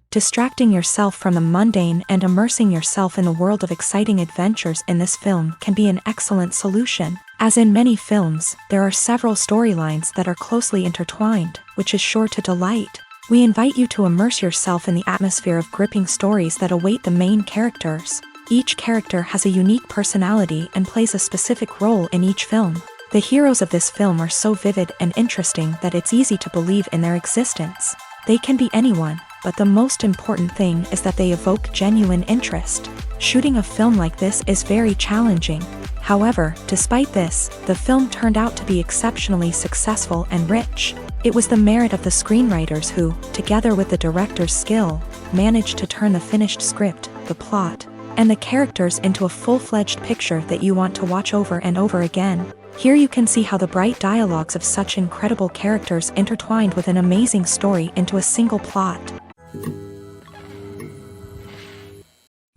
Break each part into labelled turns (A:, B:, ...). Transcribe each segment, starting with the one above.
A: Distracting yourself from the mundane and immersing yourself in the world of exciting adventures in this film can be an excellent solution. As in many films, there are several storylines that are closely intertwined, which is sure to delight. We invite you to immerse yourself in the atmosphere of gripping stories that await the main characters. Each character has a unique personality and plays a specific role in each film. The heroes of this film are so vivid and interesting that it's easy to believe in their existence. They can be anyone, but the most important thing is that they evoke genuine interest. Shooting a film like this is very challenging. However, despite this, the film turned out to be exceptionally successful and rich. It was the merit of the screenwriters who, together with the director's skill, managed to turn the finished script, the plot, and the characters into a full-fledged picture that you want to watch over and over again. Here you can see how the bright dialogues of such incredible characters intertwined with an amazing story into a single plot.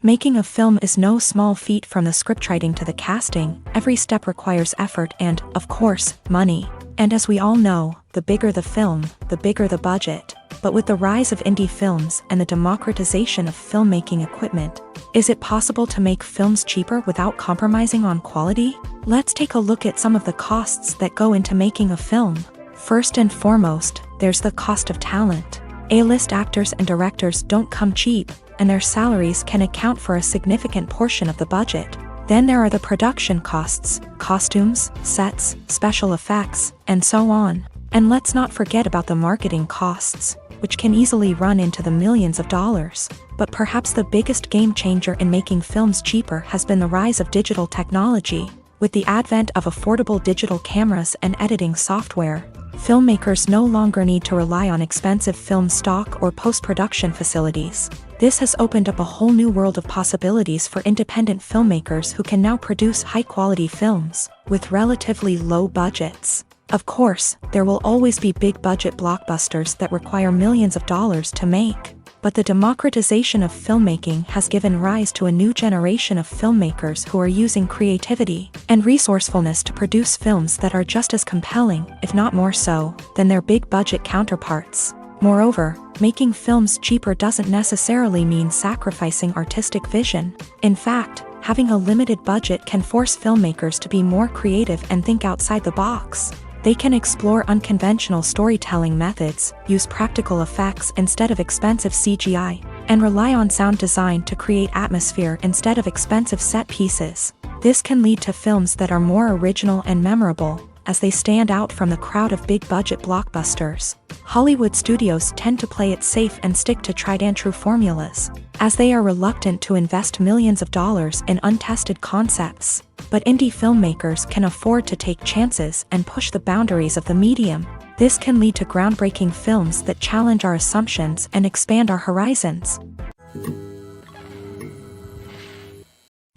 A: Making a film is no small feat. From the scriptwriting to the casting, every step requires effort and, of course, money. And as we all know, the bigger the film, the bigger the budget. But with the rise of indie films and the democratization of filmmaking equipment, is it possible to make films cheaper without compromising on quality? Let's take a look at some of the costs that go into making a film. First and foremost, there's the cost of talent. A-list actors and directors don't come cheap, and their salaries can account for a significant portion of the budget. Then there are the production costs, costumes, sets, special effects, and so on. And let's not forget about the marketing costs, which can easily run into the millions of dollars. But perhaps the biggest game changer in making films cheaper has been the rise of digital technology. With the advent of affordable digital cameras and editing software, filmmakers no longer need to rely on expensive film stock or post-production facilities. This has opened up a whole new world of possibilities for independent filmmakers who can now produce high-quality films with relatively low budgets. Of course, there will always be big-budget blockbusters that require millions of dollars to make. But the democratization of filmmaking has given rise to a new generation of filmmakers who are using creativity and resourcefulness to produce films that are just as compelling, if not more so, than their big-budget counterparts. Moreover, making films cheaper doesn't necessarily mean sacrificing artistic vision. In fact, having a limited budget can force filmmakers to be more creative and think outside the box. They can explore unconventional storytelling methods, use practical effects instead of expensive CGI, and rely on sound design to create atmosphere instead of expensive set pieces. This can lead to films that are more original and memorable, as they stand out from the crowd of big-budget blockbusters. Hollywood studios tend to play it safe and stick to tried-and-true formulas, as they are reluctant to invest millions of dollars in untested concepts. But indie filmmakers can afford to take chances and push the boundaries of the medium. This can lead to groundbreaking films that challenge our assumptions and expand our horizons.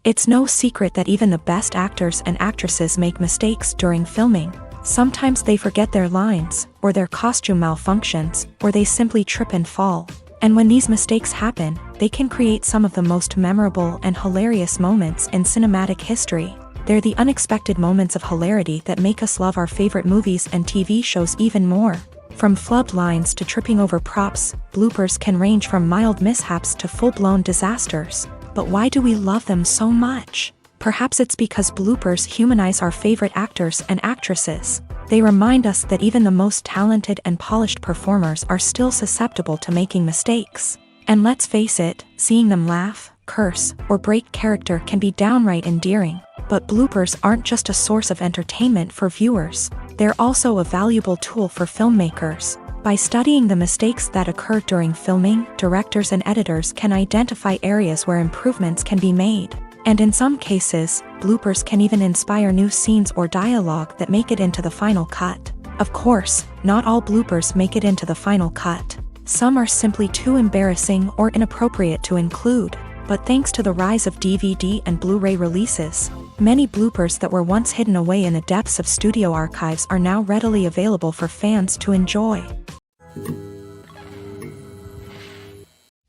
A: It's no secret that even the best actors and actresses make mistakes during filming. Sometimes they forget their lines, or their costume malfunctions, or they simply trip and fall. And when these mistakes happen, they can create some of the most memorable and hilarious moments in cinematic history. They're the unexpected moments of hilarity that make us love our favorite movies and TV shows even more. From flubbed lines to tripping over props, bloopers can range from mild mishaps to full-blown disasters. But why do we love them so much? Perhaps it's because bloopers humanize our favorite actors and actresses. They remind us that even the most talented and polished performers are still susceptible to making mistakes. And let's face it, seeing them laugh, curse, or break character can be downright endearing. But bloopers aren't just a source of entertainment for viewers. They're also a valuable tool for filmmakers. By studying the mistakes that occur during filming, directors and editors can identify areas where improvements can be made. And in some cases, bloopers can even inspire new scenes or dialogue that make it into the final cut. Of course, not all bloopers make it into the final cut. Some are simply too embarrassing or inappropriate to include. But thanks to the rise of DVD and Blu-ray releases, many bloopers that were once hidden away in the depths of studio archives are now readily available for fans to enjoy.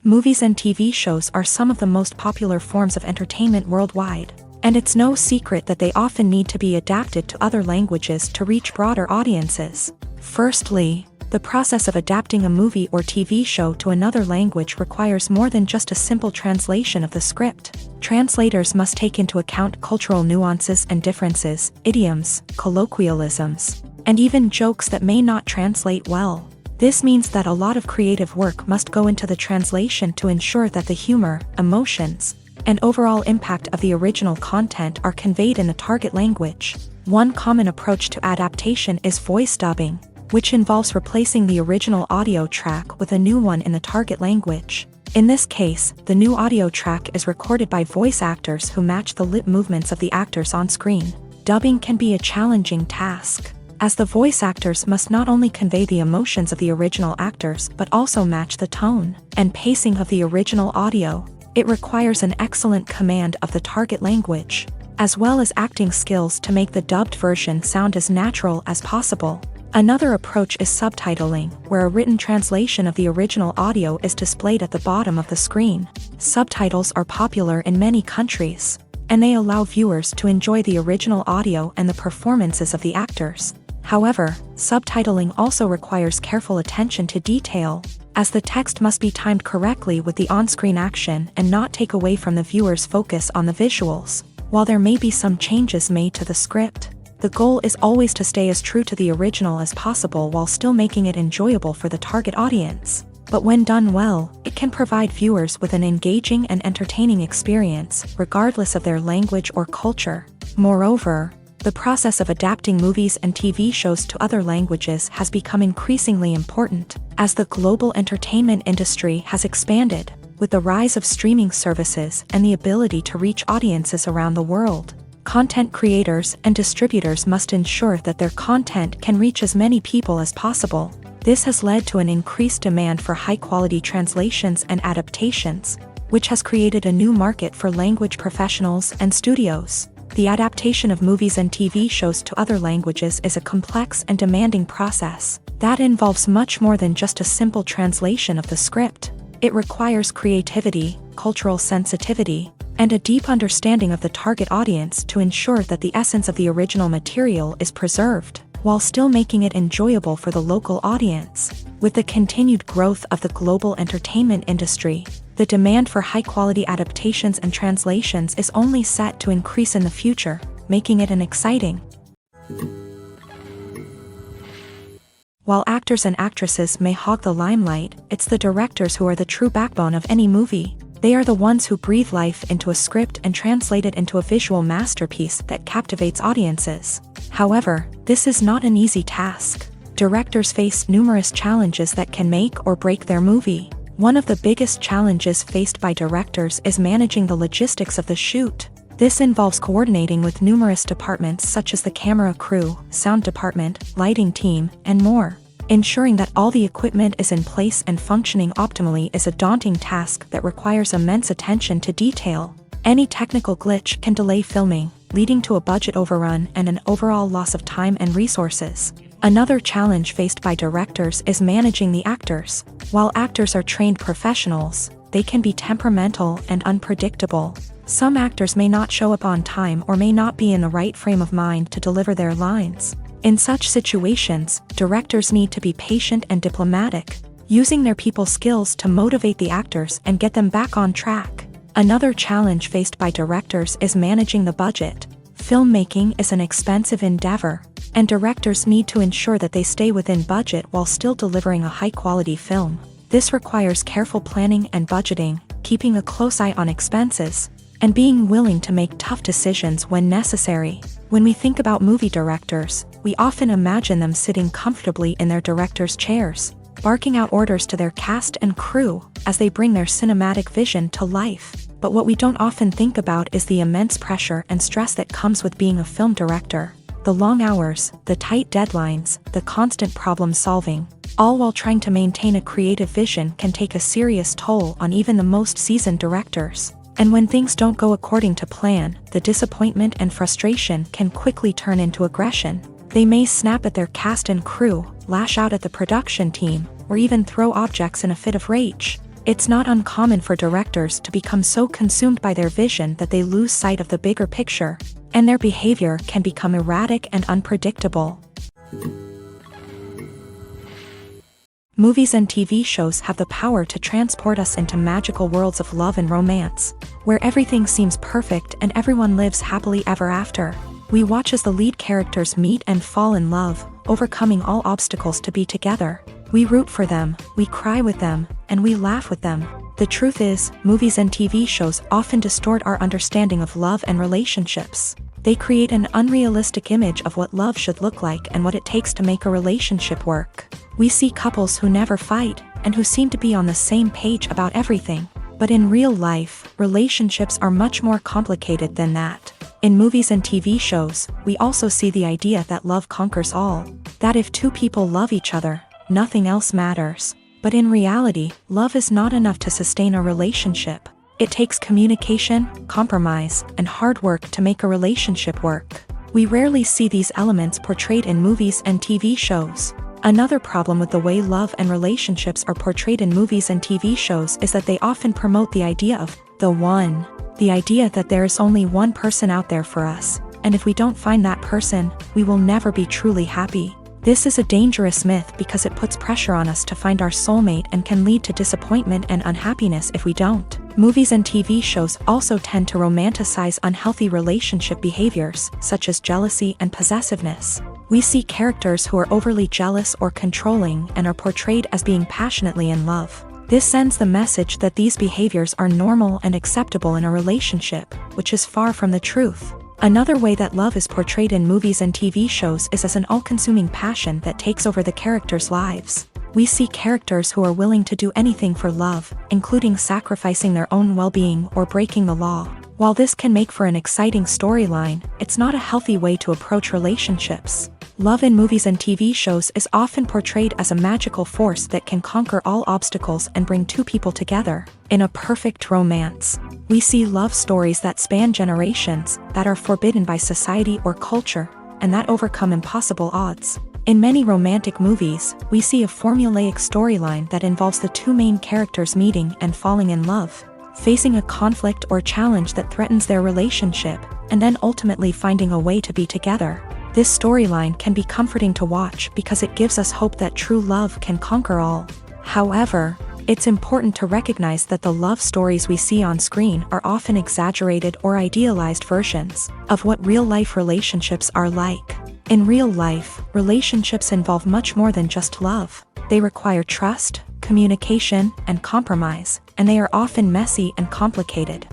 A: Movies and TV shows are some of the most popular forms of entertainment worldwide, and it's no secret that they often need to be adapted to other languages to reach broader audiences. Firstly, The process of adapting a movie or TV show to another language requires more than just a simple translation of the script. Translators must take into account cultural nuances and differences, idioms, colloquialisms, and even jokes that may not translate well. This means that a lot of creative work must go into the translation to ensure that the humor, emotions, and overall impact of the original content are conveyed in the target language. One common approach to adaptation is voice dubbing, which involves replacing the original audio track with a new one in the target language. In this case, the new audio track is recorded by voice actors who match the lip movements of the actors on screen. Dubbing can be a challenging task, as the voice actors must not only convey the emotions of the original actors but also match the tone and pacing of the original audio. It requires an excellent command of the target language, as well as acting skills to make the dubbed version sound as natural as possible. Another approach is subtitling, where a written translation of the original audio is displayed at the bottom of the screen. Subtitles are popular in many countries, and they allow viewers to enjoy the original audio and the performances of the actors. However, subtitling also requires careful attention to detail, as the text must be timed correctly with the on-screen action and not take away from the viewer's focus on the visuals. While there may be some changes made to the script, the goal is always to stay as true to the original as possible while still making it enjoyable for the target audience. But when done well, it can provide viewers with an engaging and entertaining experience, regardless of their language or culture. Moreover, the process of adapting movies and TV shows to other languages has become increasingly important, as the global entertainment industry has expanded, with the rise of streaming services and the ability to reach audiences around the world. Content creators and distributors must ensure that their content can reach as many people as possible. This has led to an increased demand for high-quality translations and adaptations, which has created a new market for language professionals and studios. The adaptation of movies and TV shows to other languages is a complex and demanding process that involves much more than just a simple translation of the script. It requires creativity, cultural sensitivity, and a deep understanding of the target audience to ensure that the essence of the original material is preserved, while still making it enjoyable for the local audience. With the continued growth of the global entertainment industry, the demand for high-quality adaptations and translations is only set to increase in the future, making it an exciting. While actors and actresses may hog the limelight, it's the directors who are the true backbone of any movie. They are the ones who breathe life into a script and translate it into a visual masterpiece that captivates audiences. However, this is not an easy task. Directors face numerous challenges that can make or break their movie. One of the biggest challenges faced by directors is managing the logistics of the shoot. This involves coordinating with numerous departments such as the camera crew, sound department, lighting team, and more. Ensuring that all the equipment is in place and functioning optimally is a daunting task that requires immense attention to detail. Any technical glitch can delay filming, leading to a budget overrun and an overall loss of time and resources. Another challenge faced by directors is managing the actors. While actors are trained professionals, they can be temperamental and unpredictable. Some actors may not show up on time or may not be in the right frame of mind to deliver their lines. In such situations, directors need to be patient and diplomatic, using their people skills to motivate the actors and get them back on track. Another challenge faced by directors is managing the budget. Filmmaking is an expensive endeavor, and directors need to ensure that they stay within budget while still delivering a high-quality film. This requires careful planning and budgeting, keeping a close eye on expenses, and being willing to make tough decisions when necessary. When we think about movie directors, we often imagine them sitting comfortably in their director's chairs, barking out orders to their cast and crew as they bring their cinematic vision to life. But what we don't often think about is the immense pressure and stress that comes with being a film director. The long hours, the tight deadlines, the constant problem solving, all while trying to maintain a creative vision can take a serious toll on even the most seasoned directors. And when things don't go according to plan, the disappointment and frustration can quickly turn into aggression. They may snap at their cast and crew, lash out at the production team, or even throw objects in a fit of rage. It's not uncommon for directors to become so consumed by their vision that they lose sight of the bigger picture, and their behavior can become erratic and unpredictable. Movies and TV shows have the power to transport us into magical worlds of love and romance, where everything seems perfect and everyone lives happily ever after. We watch as the lead characters meet and fall in love, overcoming all obstacles to be together. We root for them, we cry with them, and we laugh with them. The truth is, movies and TV shows often distort our understanding of love and relationships. They create an unrealistic image of what love should look like and what it takes to make a relationship work. We see couples who never fight, and who seem to be on the same page about everything. But in real life, relationships are much more complicated than that. In movies and TV shows, we also see the idea that love conquers all. That if two people love each other, nothing else matters. But in reality, love is not enough to sustain a relationship. It takes communication, compromise, and hard work to make a relationship work. We rarely see these elements portrayed in movies and TV shows. Another problem with the way love and relationships are portrayed in movies and TV shows is that they often promote the idea of the one. The idea that there is only one person out there for us, and if we don't find that person, we will never be truly happy. This is a dangerous myth because it puts pressure on us to find our soulmate and can lead to disappointment and unhappiness if we don't. Movies and TV shows also tend to romanticize unhealthy relationship behaviors, such as jealousy and possessiveness. We see characters who are overly jealous or controlling and are portrayed as being passionately in love. This sends the message that these behaviors are normal and acceptable in a relationship, which is far from the truth. Another way that love is portrayed in movies and TV shows is as an all-consuming passion that takes over the characters' lives. We see characters who are willing to do anything for love, including sacrificing their own well-being or breaking the law. While this can make for an exciting storyline, it's not a healthy way to approach relationships. Love in movies and TV shows is often portrayed as a magical force that can conquer all obstacles and bring two people together in a perfect romance. We see love stories that span generations, that are forbidden by society or culture, and that overcome impossible odds. In many romantic movies, we see a formulaic storyline that involves the two main characters meeting and falling in love, facing a conflict or challenge that threatens their relationship, and then ultimately finding a way to be together. This storyline can be comforting to watch because it gives us hope that true love can conquer all. However, it's important to recognize that the love stories we see on screen are often exaggerated or idealized versions of what real-life relationships are like. In real life, relationships involve much more than just love. They require trust, communication, and compromise, and they are often messy and complicated.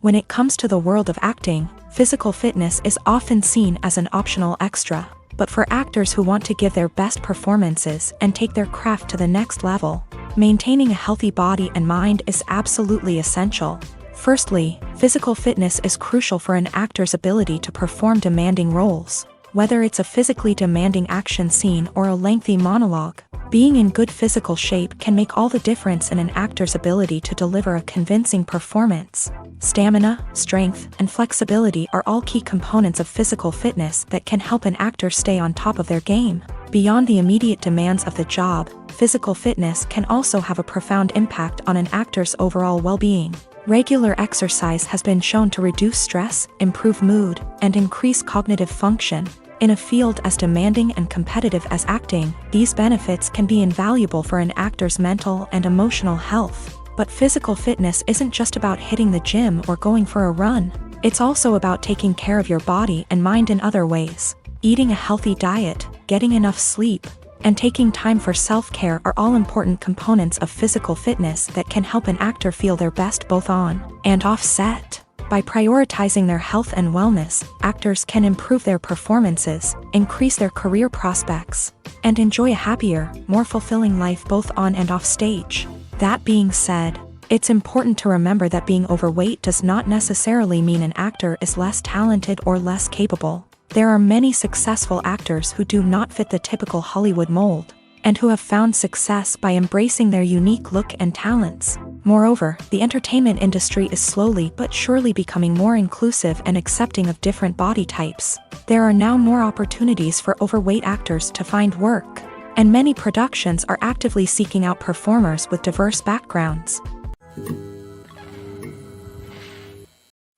A: When it comes to the world of acting, physical fitness is often seen as an optional extra. But for actors who want to give their best performances and take their craft to the next level, maintaining a healthy body and mind is absolutely essential. Firstly, physical fitness is crucial for an actor's ability to perform demanding roles. Whether it's a physically demanding action scene or a lengthy monologue, being in good physical shape can make all the difference in an actor's ability to deliver a convincing performance. Stamina, strength, and flexibility are all key components of physical fitness that can help an actor stay on top of their game. Beyond the immediate demands of the job, physical fitness can also have a profound impact on an actor's overall well-being. Regular exercise has been shown to reduce stress, improve mood, and increase cognitive function. In a field as demanding and competitive as acting, these benefits can be invaluable for an actor's mental and emotional health. But physical fitness isn't just about hitting the gym or going for a run. It's also about taking care of your body and mind in other ways. Eating a healthy diet, getting enough sleep, and taking time for self-care are all important components of physical fitness that can help an actor feel their best both on and off set. By prioritizing their health and wellness, actors can improve their performances, increase their career prospects, and enjoy a happier, more fulfilling life both on and off stage. That being said, it's important to remember that being overweight does not necessarily mean an actor is less talented or less capable. There are many successful actors who do not fit the typical Hollywood mold, and who have found success by embracing their unique look and talents. Moreover, the entertainment industry is slowly but surely becoming more inclusive and accepting of different body types. There are now more opportunities for overweight actors to find work, and many productions are actively seeking out performers with diverse backgrounds.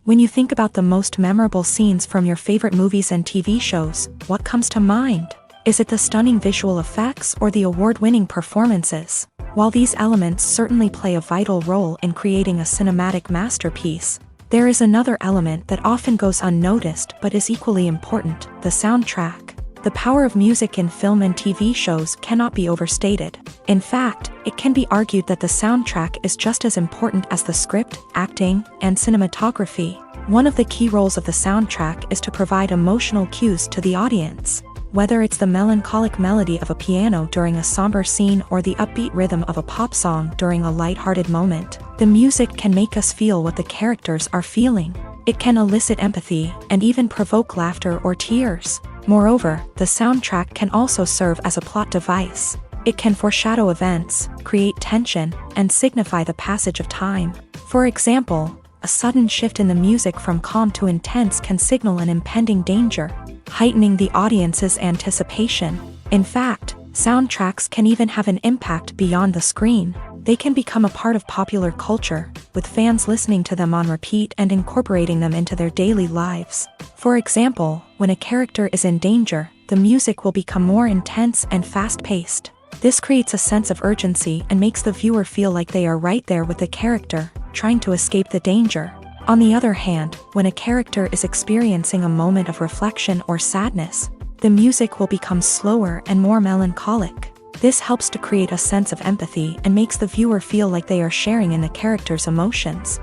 A: When you think about the most memorable scenes from your favorite movies and TV shows, what comes to mind? Is it the stunning visual effects or the award-winning performances? While these elements certainly play a vital role in creating a cinematic masterpiece, there is another element that often goes unnoticed but is equally important: the soundtrack. The power of music in film and TV shows cannot be overstated. In fact, it can be argued that the soundtrack is just as important as the script, acting, and cinematography. One of the key roles of the soundtrack is to provide emotional cues to the audience. Whether it's the melancholic melody of a piano during a somber scene or the upbeat rhythm of a pop song during a light-hearted moment, the music can make us feel what the characters are feeling. It can elicit empathy and even provoke laughter or tears. Moreover, the soundtrack can also serve as a plot device. It can foreshadow events, create tension, and signify the passage of time. For example, a sudden shift in the music from calm to intense can signal an impending danger, heightening the audience's anticipation. In fact, soundtracks can even have an impact beyond the screen. They can become a part of popular culture, with fans listening to them on repeat and incorporating them into their daily lives. For example, when a character is in danger, the music will become more intense and fast-paced. This creates a sense of urgency and makes the viewer feel like they are right there with the character, trying to escape the danger. On the other hand, when a character is experiencing a moment of reflection or sadness, the music will become slower and more melancholic. This helps to create a sense of empathy and makes the viewer feel like they are sharing in the character's emotions.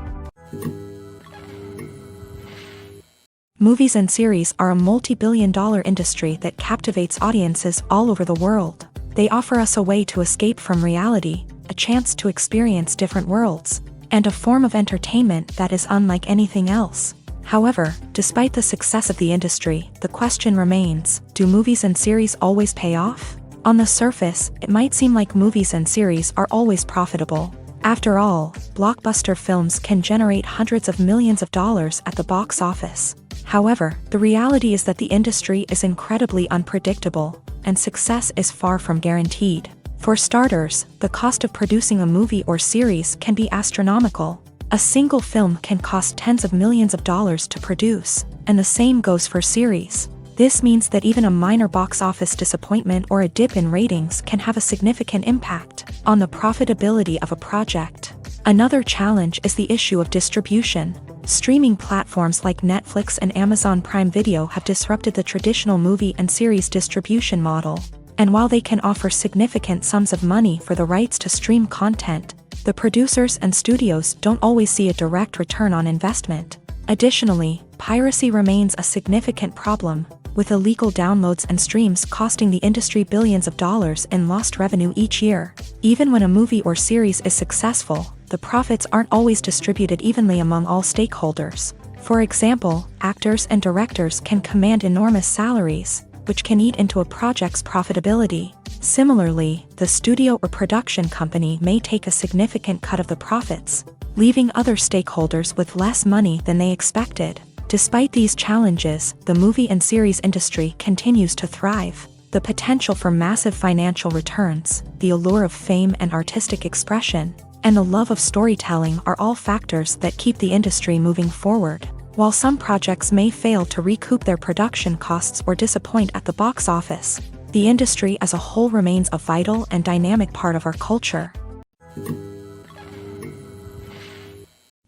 A: Movies and series are a multi-billion-dollar industry that captivates audiences all over the world. They offer us a way to escape from reality, a chance to experience different worlds, and a form of entertainment that is unlike anything else. However, despite the success of the industry, the question remains: do movies and series always pay off? On the surface, it might seem like movies and series are always profitable. After all, blockbuster films can generate hundreds of millions of dollars at the box office. However, the reality is that the industry is incredibly unpredictable, and success is far from guaranteed. For starters, the cost of producing a movie or series can be astronomical. A single film can cost tens of millions of dollars to produce, and the same goes for series. This means that even a minor box office disappointment or a dip in ratings can have a significant impact on the profitability of a project. Another challenge is the issue of distribution. Streaming platforms like Netflix and Amazon Prime Video have disrupted the traditional movie and series distribution model. And while they can offer significant sums of money for the rights to stream content, the producers and studios don't always see a direct return on investment. Additionally, piracy remains a significant problem, with illegal downloads and streams costing the industry billions of dollars in lost revenue each year. Even when a movie or series is successful, the profits aren't always distributed evenly among all stakeholders. For example, actors and directors can command enormous salaries, which can eat into a project's profitability. Similarly, the studio or production company may take a significant cut of the profits, leaving other stakeholders with less money than they expected. Despite these challenges, the movie and series industry continues to thrive. The potential for massive financial returns, the allure of fame and artistic expression, and the love of storytelling are all factors that keep the industry moving forward. While some projects may fail to recoup their production costs or disappoint at the box office, the industry as a whole remains a vital and dynamic part of our culture.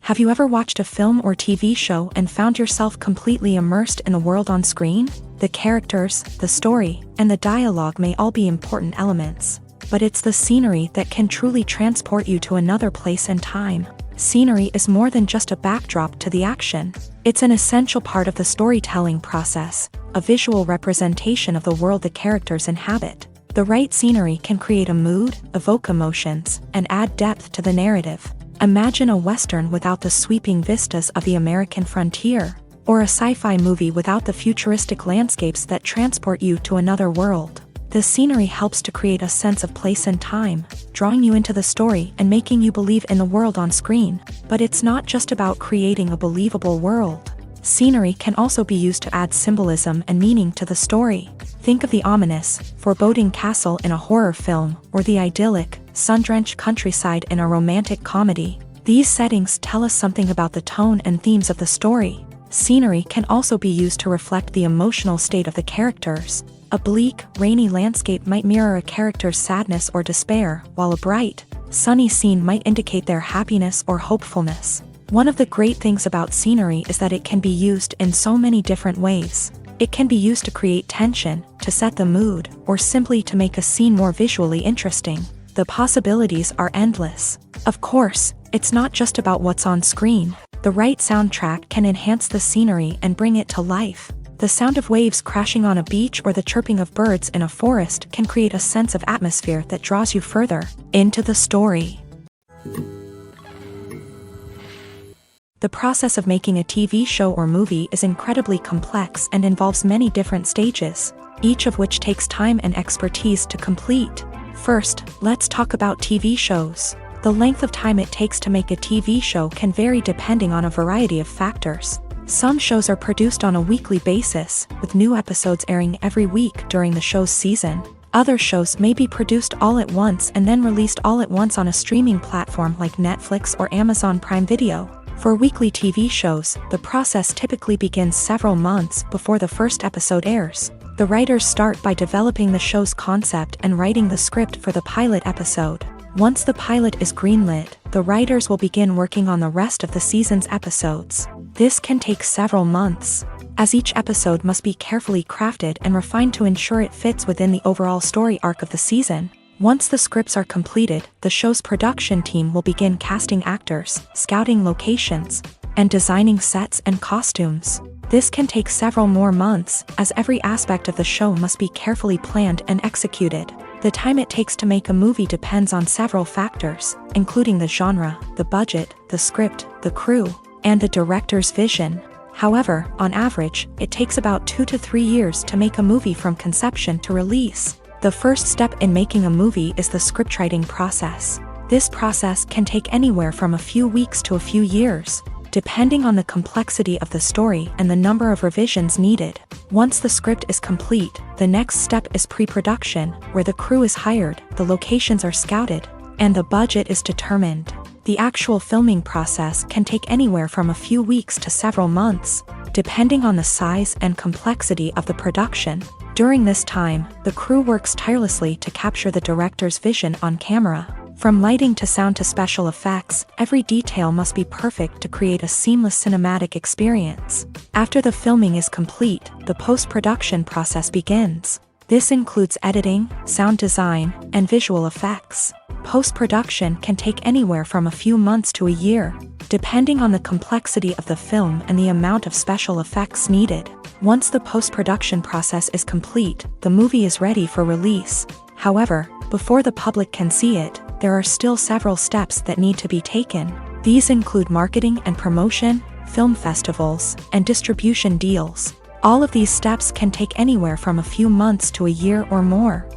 A: Have you ever watched a film or TV show and found yourself completely immersed in the world on screen? The characters, the story, and the dialogue may all be important elements, but it's the scenery that can truly transport you to another place and time. Scenery is more than just a backdrop to the action. It's an essential part of the storytelling process, a visual representation of the world the characters inhabit. The right scenery can create a mood, evoke emotions, and add depth to the narrative. Imagine a Western without the sweeping vistas of the American frontier, or a sci-fi movie without the futuristic landscapes that transport you to another world. The scenery helps to create a sense of place and time, drawing you into the story and making you believe in the world on screen. But it's not just about creating a believable world. Scenery can also be used to add symbolism and meaning to the story. Think of the ominous, foreboding castle in a horror film, or the idyllic, sun-drenched countryside in a romantic comedy. These settings tell us something about the tone and themes of the story. Scenery can also be used to reflect the emotional state of the characters. A bleak, rainy landscape might mirror a character's sadness or despair, while a bright, sunny scene might indicate their happiness or hopefulness. One of the great things about scenery is that it can be used in so many different ways. It can be used to create tension, to set the mood, or simply to make a scene more visually interesting. The possibilities are endless. Of course, it's not just about what's on screen. The right soundtrack can enhance the scenery and bring it to life. The sound of waves crashing on a beach or the chirping of birds in a forest can create a sense of atmosphere that draws you further into the story. The process of making a TV show or movie is incredibly complex and involves many different stages, each of which takes time and expertise to complete. First, let's talk about TV shows. The length of time it takes to make a TV show can vary depending on a variety of factors. Some shows are produced on a weekly basis, with new episodes airing every week during the show's season. Other shows may be produced all at once and then released all at once on a streaming platform like Netflix or Amazon Prime Video. For weekly TV shows, the process typically begins several months before the first episode airs. The writers start by developing the show's concept and writing the script for the pilot episode. Once the pilot is greenlit, the writers will begin working on the rest of the season's episodes. This can take several months, as each episode must be carefully crafted and refined to ensure it fits within the overall story arc of the season. Once the scripts are completed, the show's production team will begin casting actors, scouting locations, and designing sets and costumes. This can take several more months, as every aspect of the show must be carefully planned and executed. The time it takes to make a movie depends on several factors, including the genre, the budget, the script, the crew, and the director's vision. However, on average, it takes about 2 to 3 years to make a movie from conception to release. The first step in making a movie is the scriptwriting process. This process can take anywhere from a few weeks to a few years, depending on the complexity of the story and the number of revisions needed. Once the script is complete, the next step is pre-production, where the crew is hired, the locations are scouted, and the budget is determined. The actual filming process can take anywhere from a few weeks to several months, depending on the size and complexity of the production. During this time, the crew works tirelessly to capture the director's vision on camera. From lighting to sound to special effects, every detail must be perfect to create a seamless cinematic experience. After the filming is complete, the post-production process begins. This includes editing, sound design, and visual effects. Post-production can take anywhere from a few months to a year, depending on the complexity of the film and the amount of special effects needed. Once the post-production process is complete, the movie is ready for release. However, before the public can see it, there are still several steps that need to be taken. These include marketing and promotion, film festivals, and distribution deals. All of these steps can take anywhere from a few months to a year or more.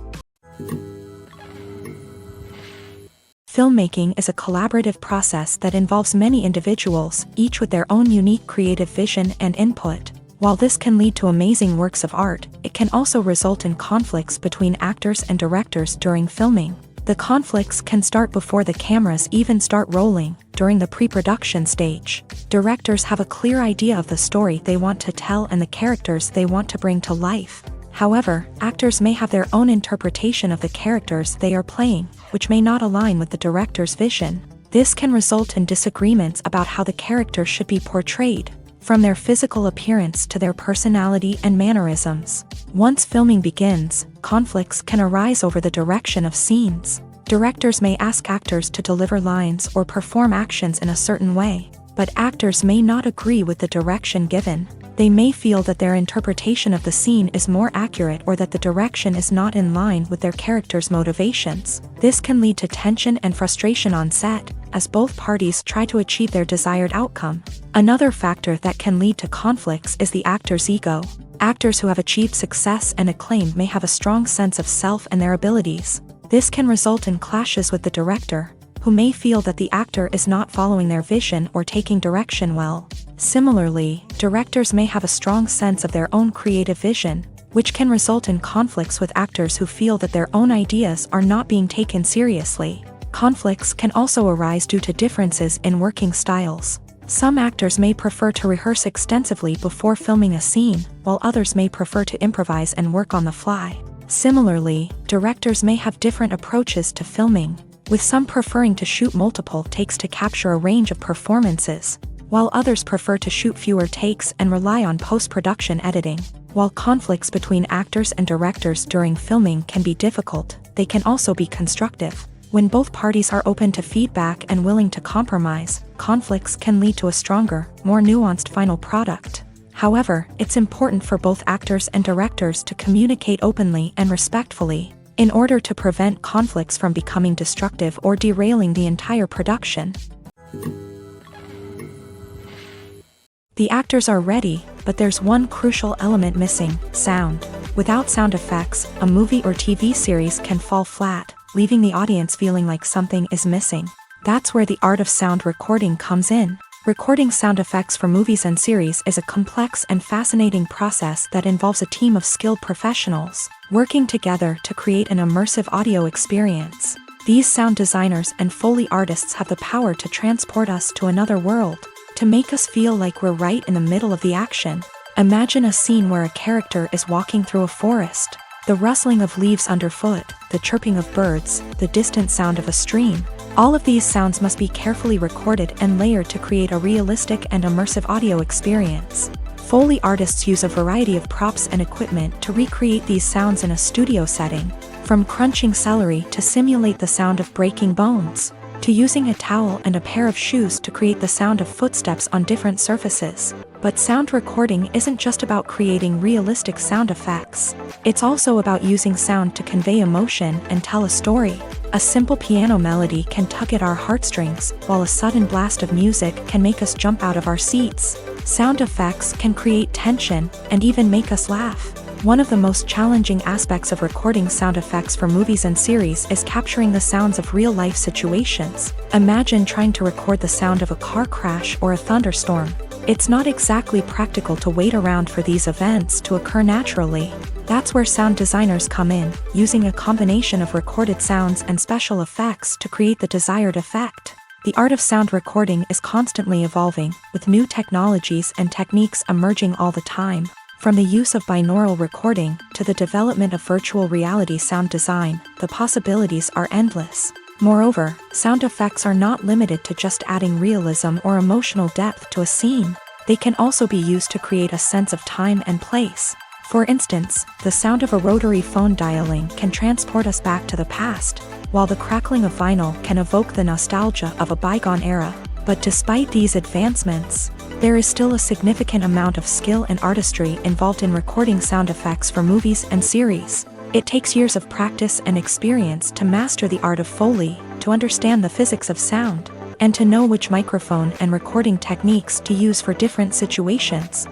A: Filmmaking is a collaborative process that involves many individuals, each with their own unique creative vision and input. While this can lead to amazing works of art, it can also result in conflicts between actors and directors during filming. The conflicts can start before the cameras even start rolling, during the pre-production stage. Directors have a clear idea of the story they want to tell and the characters they want to bring to life. However, actors may have their own interpretation of the characters they are playing, which may not align with the director's vision. This can result in disagreements about how the character should be portrayed, from their physical appearance to their personality and mannerisms. Once filming begins, conflicts can arise over the direction of scenes. Directors may ask actors to deliver lines or perform actions in a certain way, but actors may not agree with the direction given. They may feel that their interpretation of the scene is more accurate or that the direction is not in line with their character's motivations. This can lead to tension and frustration on set, as both parties try to achieve their desired outcome. Another factor that can lead to conflicts is the actor's ego. Actors who have achieved success and acclaim may have a strong sense of self and their abilities. This can result in clashes with the director, who may feel that the actor is not following their vision or taking direction well. Similarly, directors may have a strong sense of their own creative vision, which can result in conflicts with actors who feel that their own ideas are not being taken seriously. Conflicts can also arise due to differences in working styles. Some actors may prefer to rehearse extensively before filming a scene, while others may prefer to improvise and work on the fly. Similarly, directors may have different approaches to filming, with some preferring to shoot multiple takes to capture a range of performances, while others prefer to shoot fewer takes and rely on post-production editing. While conflicts between actors and directors during filming can be difficult, they can also be constructive. When both parties are open to feedback and willing to compromise, conflicts can lead to a stronger, more nuanced final product. However, it's important for both actors and directors to communicate openly and respectfully, in order to prevent conflicts from becoming destructive or derailing the entire production. The actors are ready, but there's one crucial element missing: sound. Without sound effects, a movie or TV series can fall flat, leaving the audience feeling like something is missing. That's where the art of sound recording comes in. Recording sound effects for movies and series is a complex and fascinating process that involves a team of skilled professionals working together to create an immersive audio experience. These sound designers and Foley artists have the power to transport us to another world, to make us feel like we're right in the middle of the action. Imagine a scene where a character is walking through a forest. The rustling of leaves underfoot, the chirping of birds, the distant sound of a stream. All of these sounds must be carefully recorded and layered to create a realistic and immersive audio experience. Foley artists use a variety of props and equipment to recreate these sounds in a studio setting, from crunching celery to simulate the sound of breaking bones, to using a towel and a pair of shoes to create the sound of footsteps on different surfaces. But sound recording isn't just about creating realistic sound effects. It's also about using sound to convey emotion and tell a story. A simple piano melody can tug at our heartstrings, while a sudden blast of music can make us jump out of our seats. Sound effects can create tension and even make us laugh. One of the most challenging aspects of recording sound effects for movies and series is capturing the sounds of real-life situations. Imagine trying to record the sound of a car crash or a thunderstorm. It's not exactly practical to wait around for these events to occur naturally. That's where sound designers come in, using a combination of recorded sounds and special effects to create the desired effect. The art of sound recording is constantly evolving, with new technologies and techniques emerging all the time. From the use of binaural recording to the development of virtual reality sound design, the possibilities are endless. Moreover, sound effects are not limited to just adding realism or emotional depth to a scene. They can also be used to create a sense of time and place. For instance, the sound of a rotary phone dialing can transport us back to the past, while the crackling of vinyl can evoke the nostalgia of a bygone era. But despite these advancements, there is still a significant amount of skill and artistry involved in recording sound effects for movies and series. It takes years of practice and experience to master the art of Foley, to understand the physics of sound, and to know which microphone and recording techniques to use for different situations.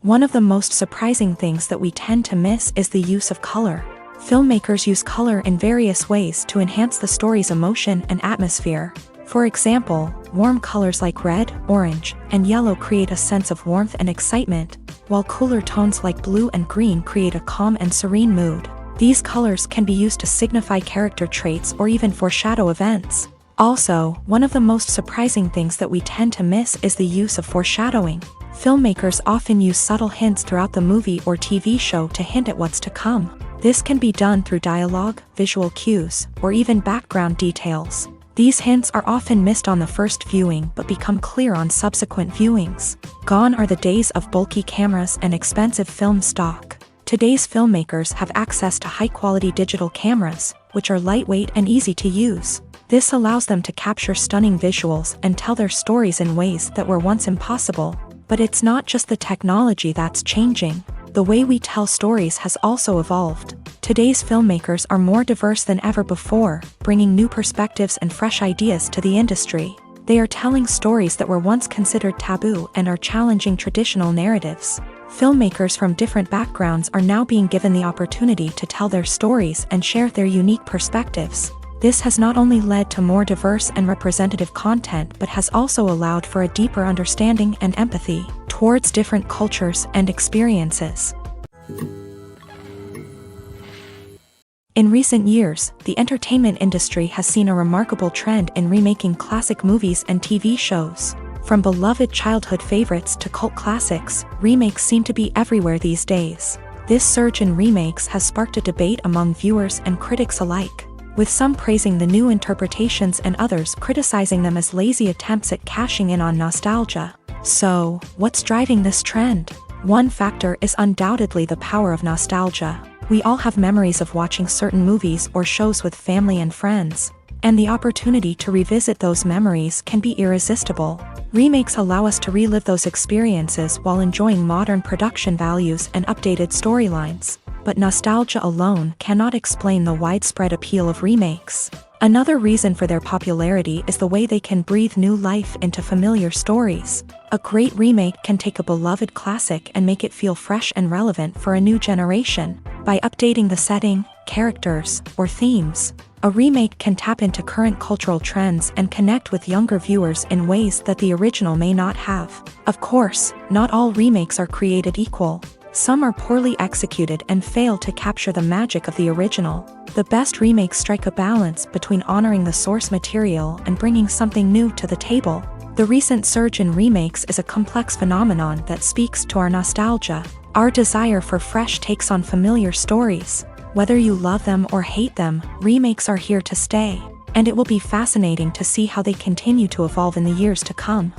A: One of the most surprising things that we tend to miss is the use of color. Filmmakers use color in various ways to enhance the story's emotion and atmosphere. For example, warm colors like red, orange, and yellow create a sense of warmth and excitement, while cooler tones like blue and green create a calm and serene mood. These colors can be used to signify character traits or even foreshadow events. Also, one of the most surprising things that we tend to miss is the use of foreshadowing. Filmmakers often use subtle hints throughout the movie or TV show to hint at what's to come. This can be done through dialogue, visual cues, or even background details. These hints are often missed on the first viewing but become clear on subsequent viewings. Gone are the days of bulky cameras and expensive film stock. Today's filmmakers have access to high-quality digital cameras, which are lightweight and easy to use. This allows them to capture stunning visuals and tell their stories in ways that were once impossible. But it's not just the technology that's changing. The way we tell stories has also evolved. Today's filmmakers are more diverse than ever before, bringing new perspectives and fresh ideas to the industry. They are telling stories that were once considered taboo and are challenging traditional narratives. Filmmakers from different backgrounds are now being given the opportunity to tell their stories and share their unique perspectives. This has not only led to more diverse and representative content but has also allowed for a deeper understanding and empathy towards different cultures and experiences. In recent years, the entertainment industry has seen a remarkable trend in remaking classic movies and TV shows. From beloved childhood favorites to cult classics, remakes seem to be everywhere these days. This surge in remakes has sparked a debate among viewers and critics alike, with some praising the new interpretations and others criticizing them as lazy attempts at cashing in on nostalgia. So, what's driving this trend? One factor is undoubtedly the power of nostalgia. We all have memories of watching certain movies or shows with family and friends, and the opportunity to revisit those memories can be irresistible. Remakes allow us to relive those experiences while enjoying modern production values and updated storylines. But nostalgia alone cannot explain the widespread appeal of remakes. Another reason for their popularity is the way they can breathe new life into familiar stories. A great remake can take a beloved classic and make it feel fresh and relevant for a new generation. By updating the setting, characters, or themes, a remake can tap into current cultural trends and connect with younger viewers in ways that the original may not have. Of course, not all remakes are created equal. Some are poorly executed and fail to capture the magic of the original. The best remakes strike a balance between honoring the source material and bringing something new to the table. The recent surge in remakes is a complex phenomenon that speaks to our nostalgia, our desire for fresh takes on familiar stories. Whether you love them or hate them, remakes are here to stay, and it will be fascinating to see how they continue to evolve in the years to come.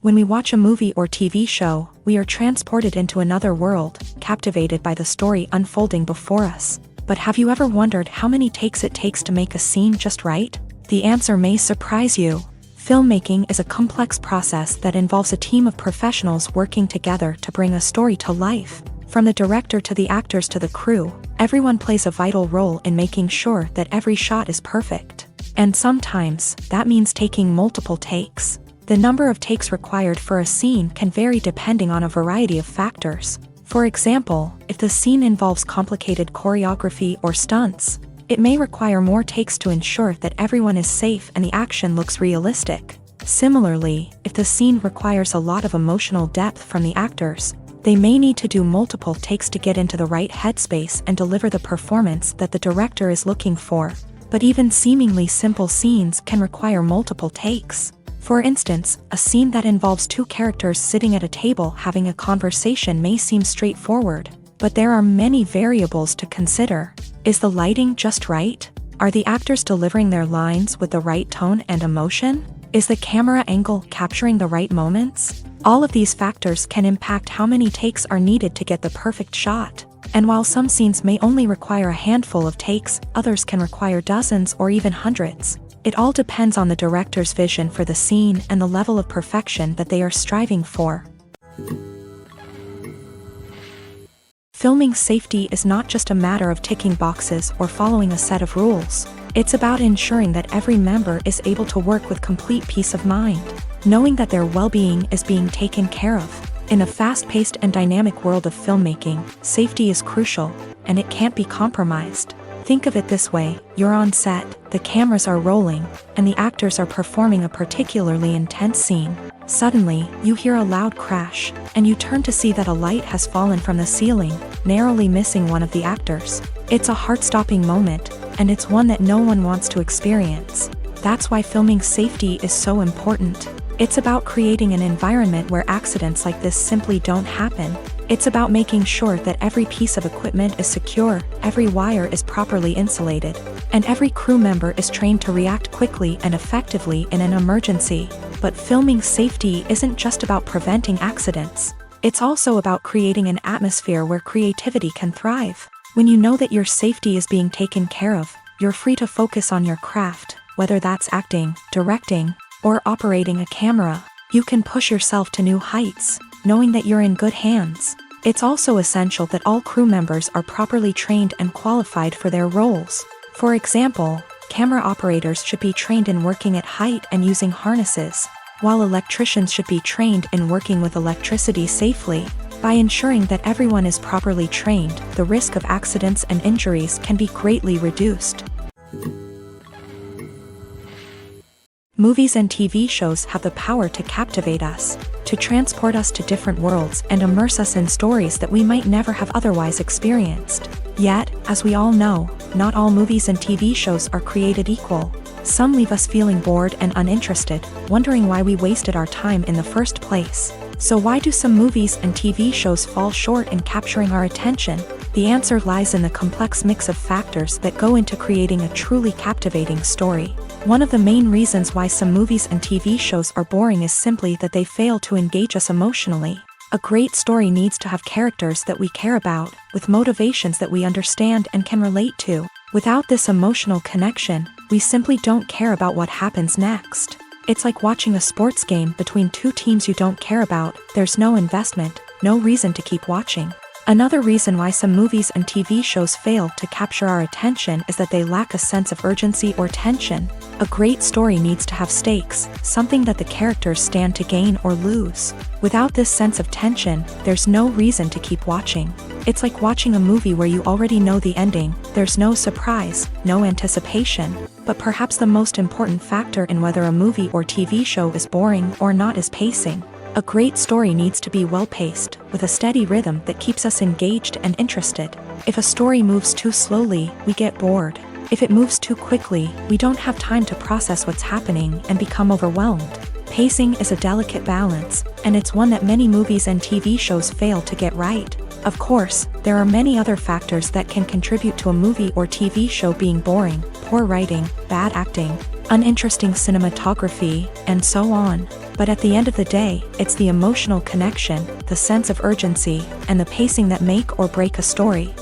A: When we watch a movie or TV show, we are transported into another world, captivated by the story unfolding before us. But have you ever wondered how many takes it takes to make a scene just right? The answer may surprise you. Filmmaking is a complex process that involves a team of professionals working together to bring a story to life. From the director to the actors to the crew, everyone plays a vital role in making sure that every shot is perfect. And sometimes, that means taking multiple takes. The number of takes required for a scene can vary depending on a variety of factors. For example, if the scene involves complicated choreography or stunts, it may require more takes to ensure that everyone is safe and the action looks realistic. Similarly, if the scene requires a lot of emotional depth from the actors, they may need to do multiple takes to get into the right headspace and deliver the performance that the director is looking for. But even seemingly simple scenes can require multiple takes. For instance, a scene that involves two characters sitting at a table having a conversation may seem straightforward, but there are many variables to consider. Is the lighting just right? Are the actors delivering their lines with the right tone and emotion? Is the camera angle capturing the right moments? All of these factors can impact how many takes are needed to get the perfect shot. And while some scenes may only require a handful of takes, others can require dozens or even hundreds. It all depends on the director's vision for the scene and the level of perfection that they are striving for. Filming safety is not just a matter of ticking boxes or following a set of rules. It's about ensuring that every member is able to work with complete peace of mind, knowing that their well-being is being taken care of. In a fast-paced and dynamic world of filmmaking, safety is crucial, and it can't be compromised. Think of it this way: you're on set, the cameras are rolling, and the actors are performing a particularly intense scene. Suddenly, you hear a loud crash, and you turn to see that a light has fallen from the ceiling, narrowly missing one of the actors. It's a heart-stopping moment, and it's one that no one wants to experience. That's why filming safety is so important. It's about creating an environment where accidents like this simply don't happen. It's about making sure that every piece of equipment is secure, every wire is properly insulated, and every crew member is trained to react quickly and effectively in an emergency. But filming safety isn't just about preventing accidents. It's also about creating an atmosphere where creativity can thrive. When you know that your safety is being taken care of, you're free to focus on your craft, whether that's acting, directing, or operating a camera. You can push yourself to new heights, knowing that you're in good hands. It's also essential that all crew members are properly trained and qualified for their roles. For example, camera operators should be trained in working at height and using harnesses, while electricians should be trained in working with electricity safely. By ensuring that everyone is properly trained, the risk of accidents and injuries can be greatly reduced. Movies and TV shows have the power to captivate us, to transport us to different worlds and immerse us in stories that we might never have otherwise experienced. Yet, as we all know, not all movies and TV shows are created equal. Some leave us feeling bored and uninterested, wondering why we wasted our time in the first place. So why do some movies and TV shows fall short in capturing our attention? The answer lies in the complex mix of factors that go into creating a truly captivating story. One of the main reasons why some movies and TV shows are boring is simply that they fail to engage us emotionally. A great story needs to have characters that we care about, with motivations that we understand and can relate to. Without this emotional connection, we simply don't care about what happens next. It's like watching a sports game between two teams you don't care about. There's no investment, no reason to keep watching. Another reason why some movies and TV shows fail to capture our attention is that they lack a sense of urgency or tension. A great story needs to have stakes, something that the characters stand to gain or lose. Without this sense of tension, there's no reason to keep watching. It's like watching a movie where you already know the ending. There's no surprise, no anticipation. But perhaps the most important factor in whether a movie or TV show is boring or not is pacing. A great story needs to be well-paced, with a steady rhythm that keeps us engaged and interested. If a story moves too slowly, we get bored. If it moves too quickly, we don't have time to process what's happening and become overwhelmed. Pacing is a delicate balance, and it's one that many movies and TV shows fail to get right. Of course, there are many other factors that can contribute to a movie or TV show being boring: poor writing, bad acting, uninteresting cinematography, and so on. But at the end of the day, it's the emotional connection, the sense of urgency, and the pacing that make or break a story.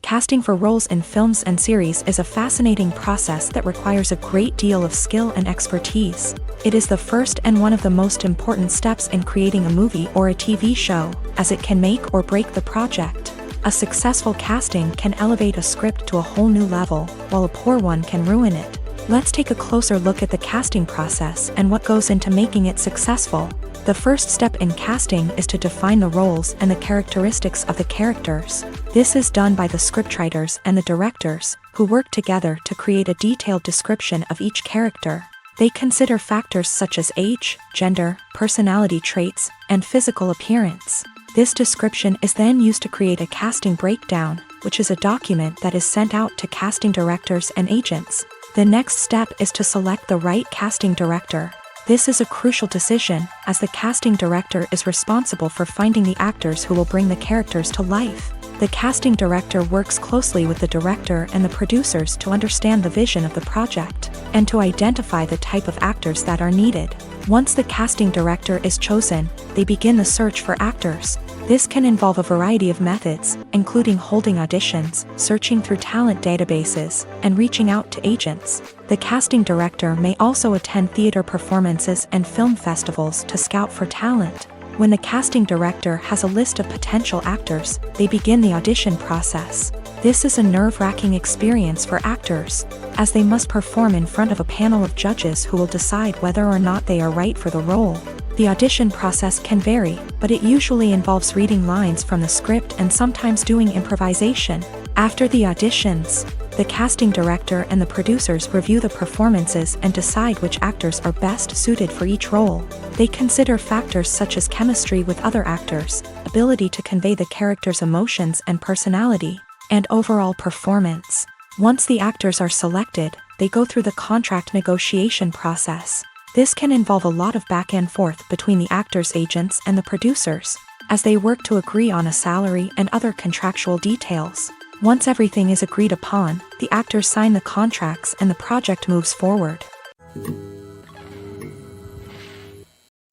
A: Casting for roles in films and series is a fascinating process that requires a great deal of skill and expertise. It is the first and one of the most important steps in creating a movie or a TV show, as it can make or break the project. A successful casting can elevate a script to a whole new level, while a poor one can ruin it. Let's take a closer look at the casting process and what goes into making it successful. The first step in casting is to define the roles and the characteristics of the characters. This is done by the scriptwriters and the directors, who work together to create a detailed description of each character. They consider factors such as age, gender, personality traits, and physical appearance. This description is then used to create a casting breakdown, which is a document that is sent out to casting directors and agents. The next step is to select the right casting director. This is a crucial decision, as the casting director is responsible for finding the actors who will bring the characters to life. The casting director works closely with the director and the producers to understand the vision of the project, and to identify the type of actors that are needed. Once the casting director is chosen, they begin the search for actors. This can involve a variety of methods, including holding auditions, searching through talent databases, and reaching out to agents. The casting director may also attend theater performances and film festivals to scout for talent. When the casting director has a list of potential actors, they begin the audition process. This is a nerve-wracking experience for actors, as they must perform in front of a panel of judges who will decide whether or not they are right for the role. The audition process can vary, but it usually involves reading lines from the script and sometimes doing improvisation. After the auditions, the casting director and the producers review the performances and decide which actors are best suited for each role. They consider factors such as chemistry with other actors, ability to convey the character's emotions and personality, and overall performance. Once the actors are selected, they go through the contract negotiation process. This can involve a lot of back and forth between the actors' agents and the producers, as they work to agree on a salary and other contractual details. Once everything is agreed upon, the actors sign the contracts and the project moves forward.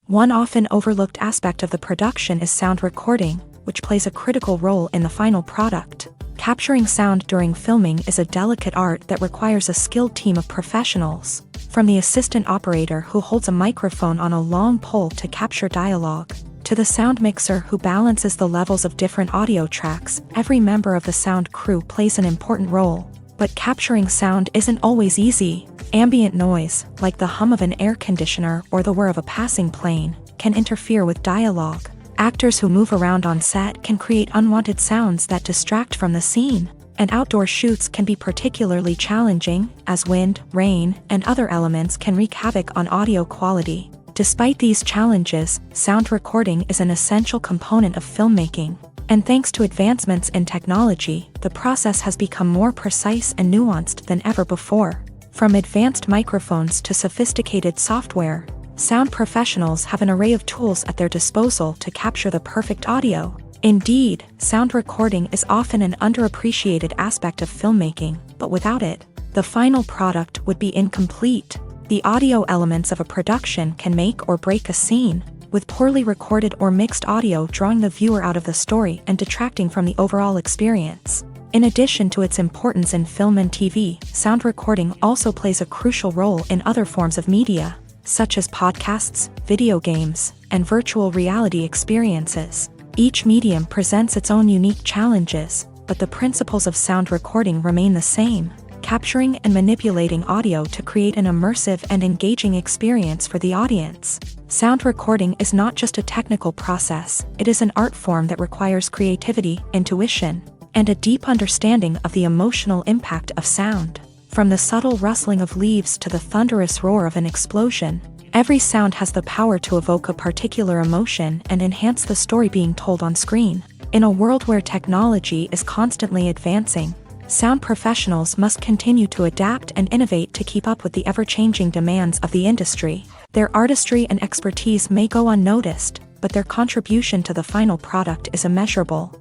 A: One often overlooked aspect of the production is sound recording, which plays a critical role in the final product. Capturing sound during filming is a delicate art that requires a skilled team of professionals. From the assistant operator who holds a microphone on a long pole to capture dialogue, to the sound mixer who balances the levels of different audio tracks, every member of the sound crew plays an important role. But capturing sound isn't always easy. Ambient noise, like the hum of an air conditioner or the whir of a passing plane, can interfere with dialogue. Actors who move around on set can create unwanted sounds that distract from the scene. And outdoor shoots can be particularly challenging, as wind, rain, and other elements can wreak havoc on audio quality. Despite these challenges, sound recording is an essential component of filmmaking. And thanks to advancements in technology, the process has become more precise and nuanced than ever before. From advanced microphones to sophisticated software, sound professionals have an array of tools at their disposal to capture the perfect audio. Indeed, sound recording is often an underappreciated aspect of filmmaking, but without it, the final product would be incomplete. The audio elements of a production can make or break a scene, with poorly recorded or mixed audio drawing the viewer out of the story and detracting from the overall experience. In addition to its importance in film and TV, sound recording also plays a crucial role in other forms of media, such as podcasts, video games, and virtual reality experiences. Each medium presents its own unique challenges, but the principles of sound recording remain the same, capturing and manipulating audio to create an immersive and engaging experience for the audience. Sound recording is not just a technical process, it is an art form that requires creativity, intuition, and a deep understanding of the emotional impact of sound. From the subtle rustling of leaves to the thunderous roar of an explosion, every sound has the power to evoke a particular emotion and enhance the story being told on screen. In a world where technology is constantly advancing, sound professionals must continue to adapt and innovate to keep up with the ever-changing demands of the industry. Their artistry and expertise may go unnoticed, but their contribution to the final product is immeasurable.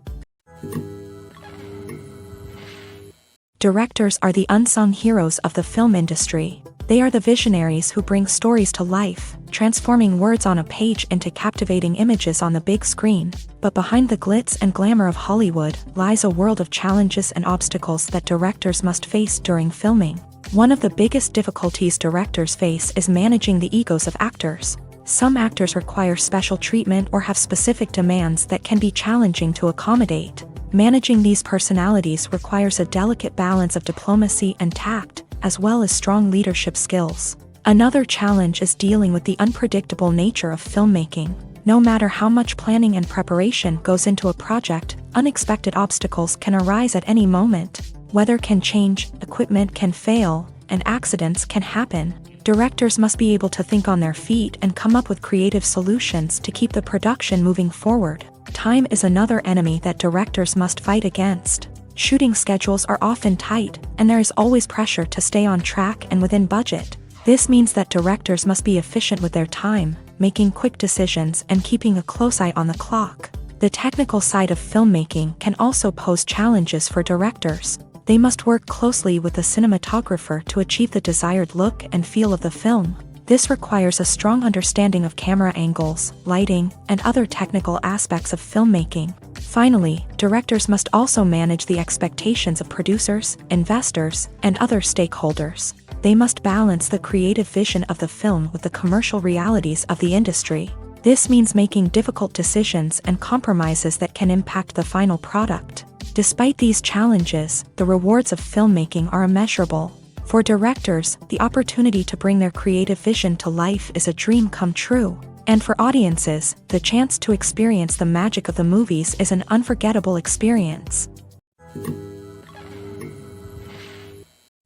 A: Directors are the unsung heroes of the film industry. They are the visionaries who bring stories to life, transforming words on a page into captivating images on the big screen. But behind the glitz and glamour of Hollywood lies a world of challenges and obstacles that directors must face during filming. One of the biggest difficulties directors face is managing the egos of actors. Some actors require special treatment or have specific demands that can be challenging to accommodate. Managing these personalities requires a delicate balance of diplomacy and tact, as well as strong leadership skills. Another challenge is dealing with the unpredictable nature of filmmaking. No matter how much planning and preparation goes into a project, unexpected obstacles can arise at any moment. Weather can change, equipment can fail, and accidents can happen. Directors must be able to think on their feet and come up with creative solutions to keep the production moving forward. Time is another enemy that directors must fight against. Shooting schedules are often tight, and there is always pressure to stay on track and within budget. This means that directors must be efficient with their time, making quick decisions and keeping a close eye on the clock. The technical side of filmmaking can also pose challenges for directors. They must work closely with the cinematographer to achieve the desired look and feel of the film. This requires a strong understanding of camera angles, lighting, and other technical aspects of filmmaking. Finally, directors must also manage the expectations of producers, investors, and other stakeholders. They must balance the creative vision of the film with the commercial realities of the industry. This means making difficult decisions and compromises that can impact the final product. Despite these challenges, the rewards of filmmaking are immeasurable. For directors, the opportunity to bring their creative vision to life is a dream come true. And for audiences, the chance to experience the magic of the movies is an unforgettable experience.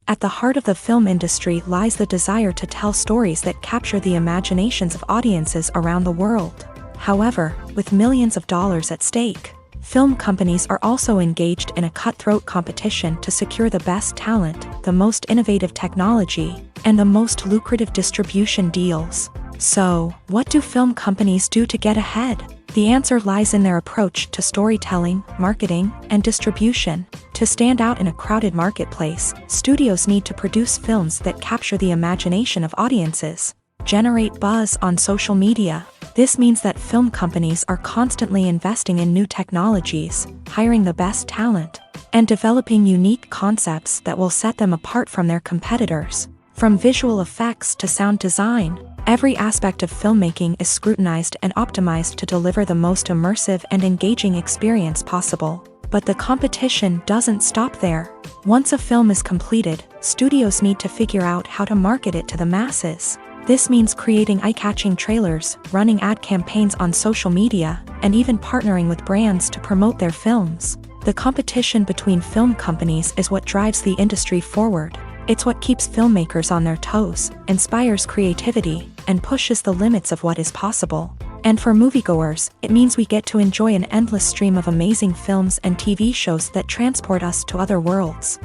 A: At the heart of the film industry lies the desire to tell stories that capture the imaginations of audiences around the world. However, with millions of dollars at stake, film companies are also engaged in a cutthroat competition to secure the best talent, the most innovative technology, and the most lucrative distribution deals. So, what do film companies do to get ahead? The answer lies in their approach to storytelling, marketing, and distribution. To stand out in a crowded marketplace, studios need to produce films that capture the imagination of audiences, generate buzz on social media. This means that film companies are constantly investing in new technologies, hiring the best talent, and developing unique concepts that will set them apart from their competitors. From visual effects to sound design, every aspect of filmmaking is scrutinized and optimized to deliver the most immersive and engaging experience possible. But the competition doesn't stop there. Once a film is completed, studios need to figure out how to market it to the masses. This means creating eye-catching trailers, running ad campaigns on social media, and even partnering with brands to promote their films. The competition between film companies is what drives the industry forward. It's what keeps filmmakers on their toes, inspires creativity, and pushes the limits of what is possible. And for moviegoers, it means we get to enjoy an endless stream of amazing films and TV shows that transport us to other worlds.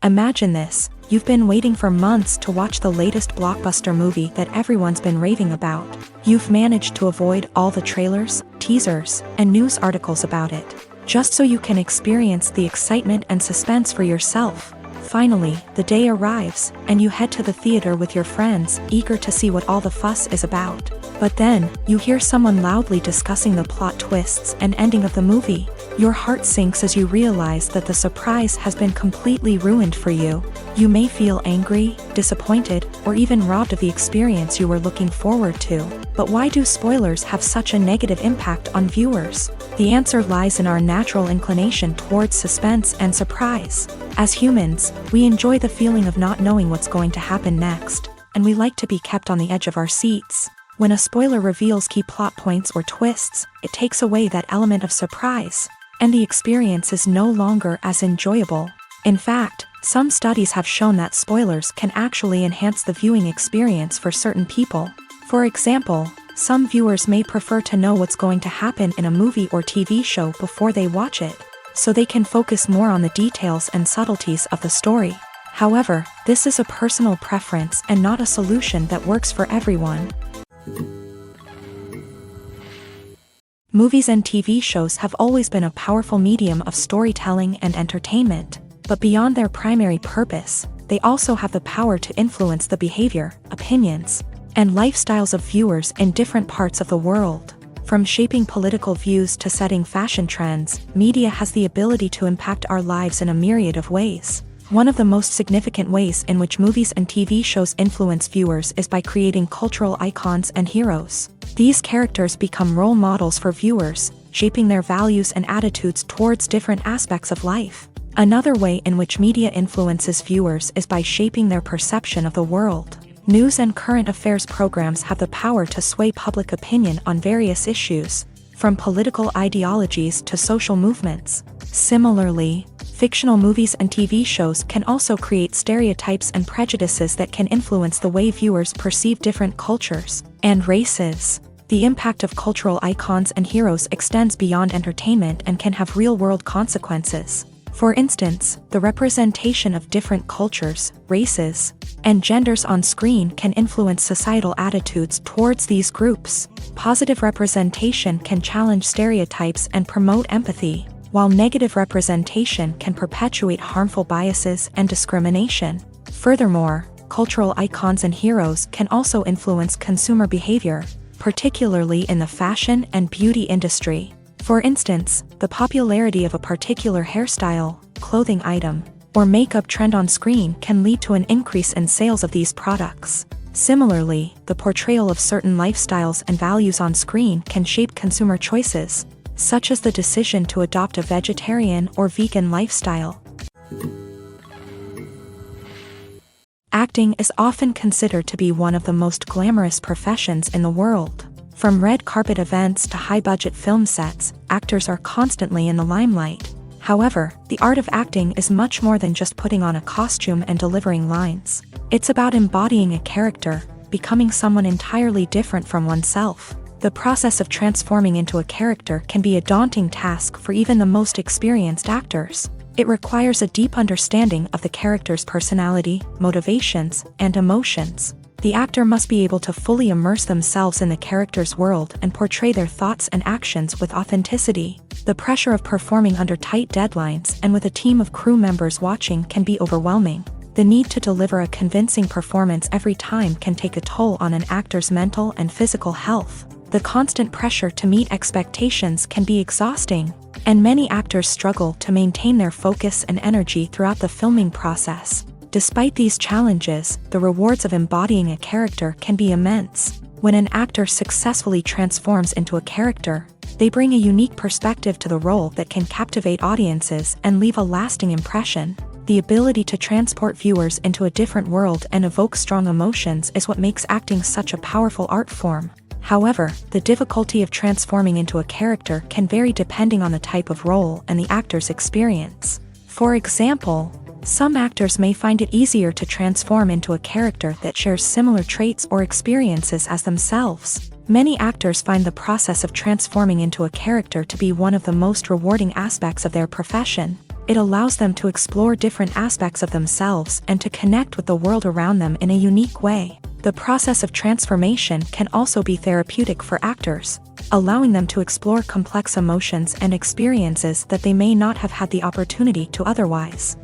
A: Imagine this: you've been waiting for months to watch the latest blockbuster movie that everyone's been raving about. You've managed to avoid all the trailers, teasers, and news articles about it, just so you can experience the excitement and suspense for yourself. Finally, the day arrives, and you head to the theater with your friends, eager to see what all the fuss is about. But then, you hear someone loudly discussing the plot twists and ending of the movie. Your heart sinks as you realize that the surprise has been completely ruined for you. You may feel angry, disappointed, or even robbed of the experience you were looking forward to. But why do spoilers have such a negative impact on viewers? The answer lies in our natural inclination towards suspense and surprise. As humans, we enjoy the feeling of not knowing what's going to happen next, and we like to be kept on the edge of our seats. When a spoiler reveals key plot points or twists, it takes away that element of surprise, and the experience is no longer as enjoyable. In fact, some studies have shown that spoilers can actually enhance the viewing experience for certain people. For example, some viewers may prefer to know what's going to happen in a movie or TV show before they watch it, so they can focus more on the details and subtleties of the story. However, this is a personal preference and not a solution that works for everyone. Movies and TV shows have always been a powerful medium of storytelling and entertainment, but beyond their primary purpose, they also have the power to influence the behavior, opinions, and lifestyles of viewers in different parts of the world. From shaping political views to setting fashion trends, media has the ability to impact our lives in a myriad of ways. One of the most significant ways in which movies and TV shows influence viewers is by creating cultural icons and heroes. These characters become role models for viewers, shaping their values and attitudes towards different aspects of life. Another way in which media influences viewers is by shaping their perception of the world. News and current affairs programs have the power to sway public opinion on various issues, from political ideologies to social movements. Similarly, fictional movies and TV shows can also create stereotypes and prejudices that can influence the way viewers perceive different cultures and races. The impact of cultural icons and heroes extends beyond entertainment and can have real-world consequences. For instance, the representation of different cultures, races, and genders on screen can influence societal attitudes towards these groups. Positive representation can challenge stereotypes and promote empathy, while negative representation can perpetuate harmful biases and discrimination. Furthermore, cultural icons and heroes can also influence consumer behavior, particularly in the fashion and beauty industry. For instance, the popularity of a particular hairstyle, clothing item, or makeup trend on screen can lead to an increase in sales of these products. Similarly, the portrayal of certain lifestyles and values on screen can shape consumer choices, such as the decision to adopt a vegetarian or vegan lifestyle. Acting is often considered to be one of the most glamorous professions in the world. From red carpet events to high-budget film sets, actors are constantly in the limelight. However, the art of acting is much more than just putting on a costume and delivering lines. It's about embodying a character, becoming someone entirely different from oneself. The process of transforming into a character can be a daunting task for even the most experienced actors. It requires a deep understanding of the character's personality, motivations, and emotions. The actor must be able to fully immerse themselves in the character's world and portray their thoughts and actions with authenticity. The pressure of performing under tight deadlines and with a team of crew members watching can be overwhelming. The need to deliver a convincing performance every time can take a toll on an actor's mental and physical health. The constant pressure to meet expectations can be exhausting, and many actors struggle to maintain their focus and energy throughout the filming process. Despite these challenges, the rewards of embodying a character can be immense. When an actor successfully transforms into a character, they bring a unique perspective to the role that can captivate audiences and leave a lasting impression. The ability to transport viewers into a different world and evoke strong emotions is what makes acting such a powerful art form. However, the difficulty of transforming into a character can vary depending on the type of role and the actor's experience. For example, some actors may find it easier to transform into a character that shares similar traits or experiences as themselves. Many actors find the process of transforming into a character to be one of the most rewarding aspects of their profession. It allows them to explore different aspects of themselves and to connect with the world around them in a unique way. The process of transformation can also be therapeutic for actors, allowing them to explore complex emotions and experiences that they may not have had the opportunity to otherwise.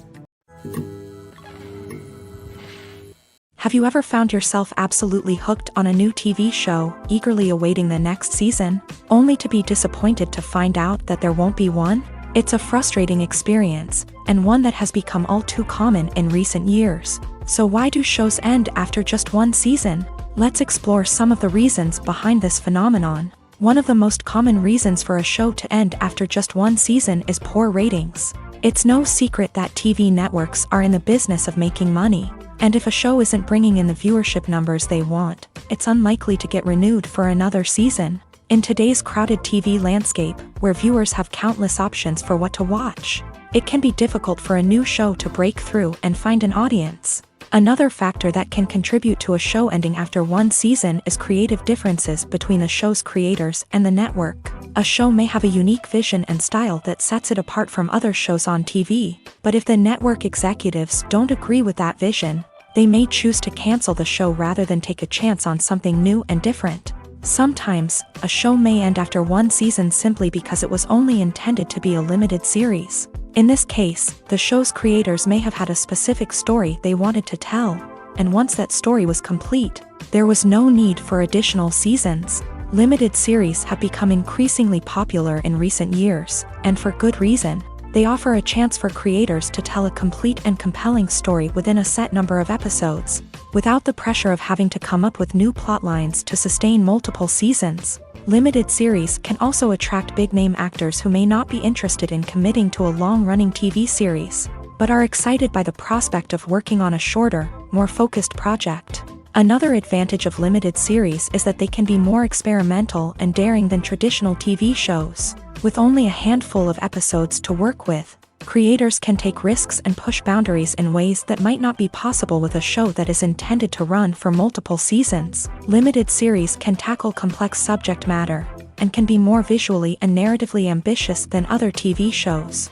A: Have you ever found yourself absolutely hooked on a new TV show, eagerly awaiting the next season, only to be disappointed to find out that there won't be one? It's a frustrating experience, and one that has become all too common in recent years. So why do shows end after just one season? Let's explore some of the reasons behind this phenomenon. One of the most common reasons for a show to end after just one season is poor ratings. It's no secret that TV networks are in the business of making money, and if a show isn't bringing in the viewership numbers they want, it's unlikely to get renewed for another season. In today's crowded TV landscape, where viewers have countless options for what to watch, it can be difficult for a new show to break through and find an audience. Another factor that can contribute to a show ending after one season is creative differences between the show's creators and the network. A show may have a unique vision and style that sets it apart from other shows on TV, but if the network executives don't agree with that vision, they may choose to cancel the show rather than take a chance on something new and different. Sometimes, a show may end after one season simply because it was only intended to be a limited series. In this case, the show's creators may have had a specific story they wanted to tell, and once that story was complete, there was no need for additional seasons. Limited series have become increasingly popular in recent years, and for good reason. They offer a chance for creators to tell a complete and compelling story within a set number of episodes, without the pressure of having to come up with new plotlines to sustain multiple seasons. Limited series can also attract big-name actors who may not be interested in committing to a long-running TV series, but are excited by the prospect of working on a shorter, more focused project. Another advantage of limited series is that they can be more experimental and daring than traditional TV shows. With only a handful of episodes to work with, creators can take risks and push boundaries in ways that might not be possible with a show that is intended to run for multiple seasons. Limited series can tackle complex subject matter, and can be more visually and narratively ambitious than other TV shows.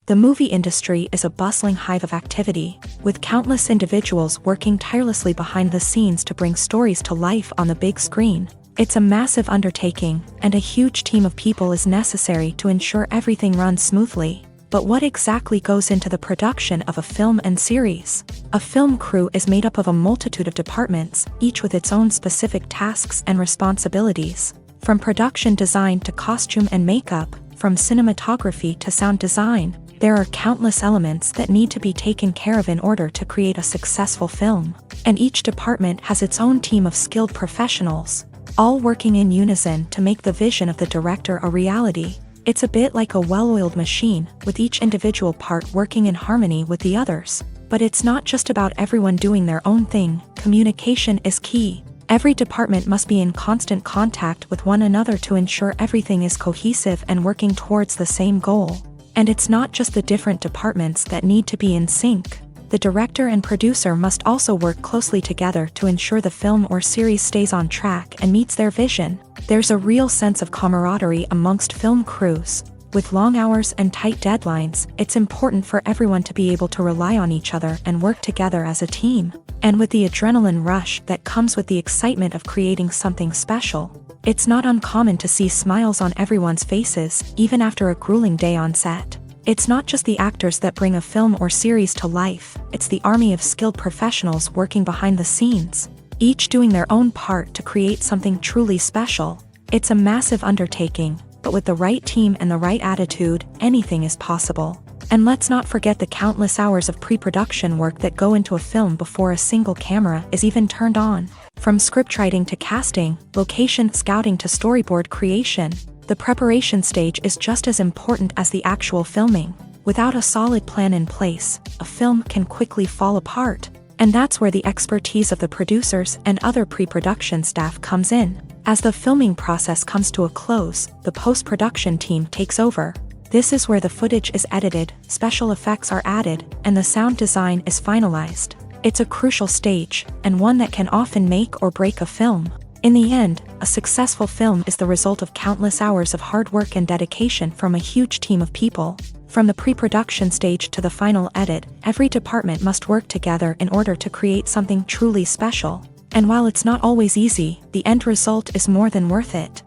A: The movie industry is a bustling hive of activity, with countless individuals working tirelessly behind the scenes to bring stories to life on the big screen. It's a massive undertaking, and a huge team of people is necessary to ensure everything runs smoothly. But what exactly goes into the production of a film and series? A film crew is made up of a multitude of departments, each with its own specific tasks and responsibilities. From production design to costume and makeup, from cinematography to sound design, there are countless elements that need to be taken care of in order to create a successful film. And each department has its own team of skilled professionals, all working in unison to make the vision of the director a reality. It's a bit like a well-oiled machine, with each individual part working in harmony with the others. But it's not just about everyone doing their own thing. Communication is key. Every department must be in constant contact with one another to ensure everything is cohesive and working towards the same goal. And it's not just the different departments that need to be in sync. The director and producer must also work closely together to ensure the film or series stays on track and meets their vision. There's a real sense of camaraderie amongst film crews. With long hours and tight deadlines, it's important for everyone to be able to rely on each other and work together as a team. And with the adrenaline rush that comes with the excitement of creating something special, it's not uncommon to see smiles on everyone's faces, even after a grueling day on set. It's not just the actors that bring a film or series to life, it's the army of skilled professionals working behind the scenes, each doing their own part to create something truly special. It's a massive undertaking, but with the right team and the right attitude, anything is possible. And let's not forget the countless hours of pre-production work that go into a film before a single camera is even turned on. From scriptwriting to casting, location scouting to storyboard creation, the preparation stage is just as important as the actual filming. Without a solid plan in place, a film can quickly fall apart. And that's where the expertise of the producers and other pre-production staff comes in. As the filming process comes to a close, the post-production team takes over. This is where the footage is edited, special effects are added, and the sound design is finalized. It's a crucial stage, and one that can often make or break a film. In the end, a successful film is the result of countless hours of hard work and dedication from a huge team of people. From the pre-production stage to the final edit, every department must work together in order to create something truly special. And while it's not always easy, the end result is more than worth it.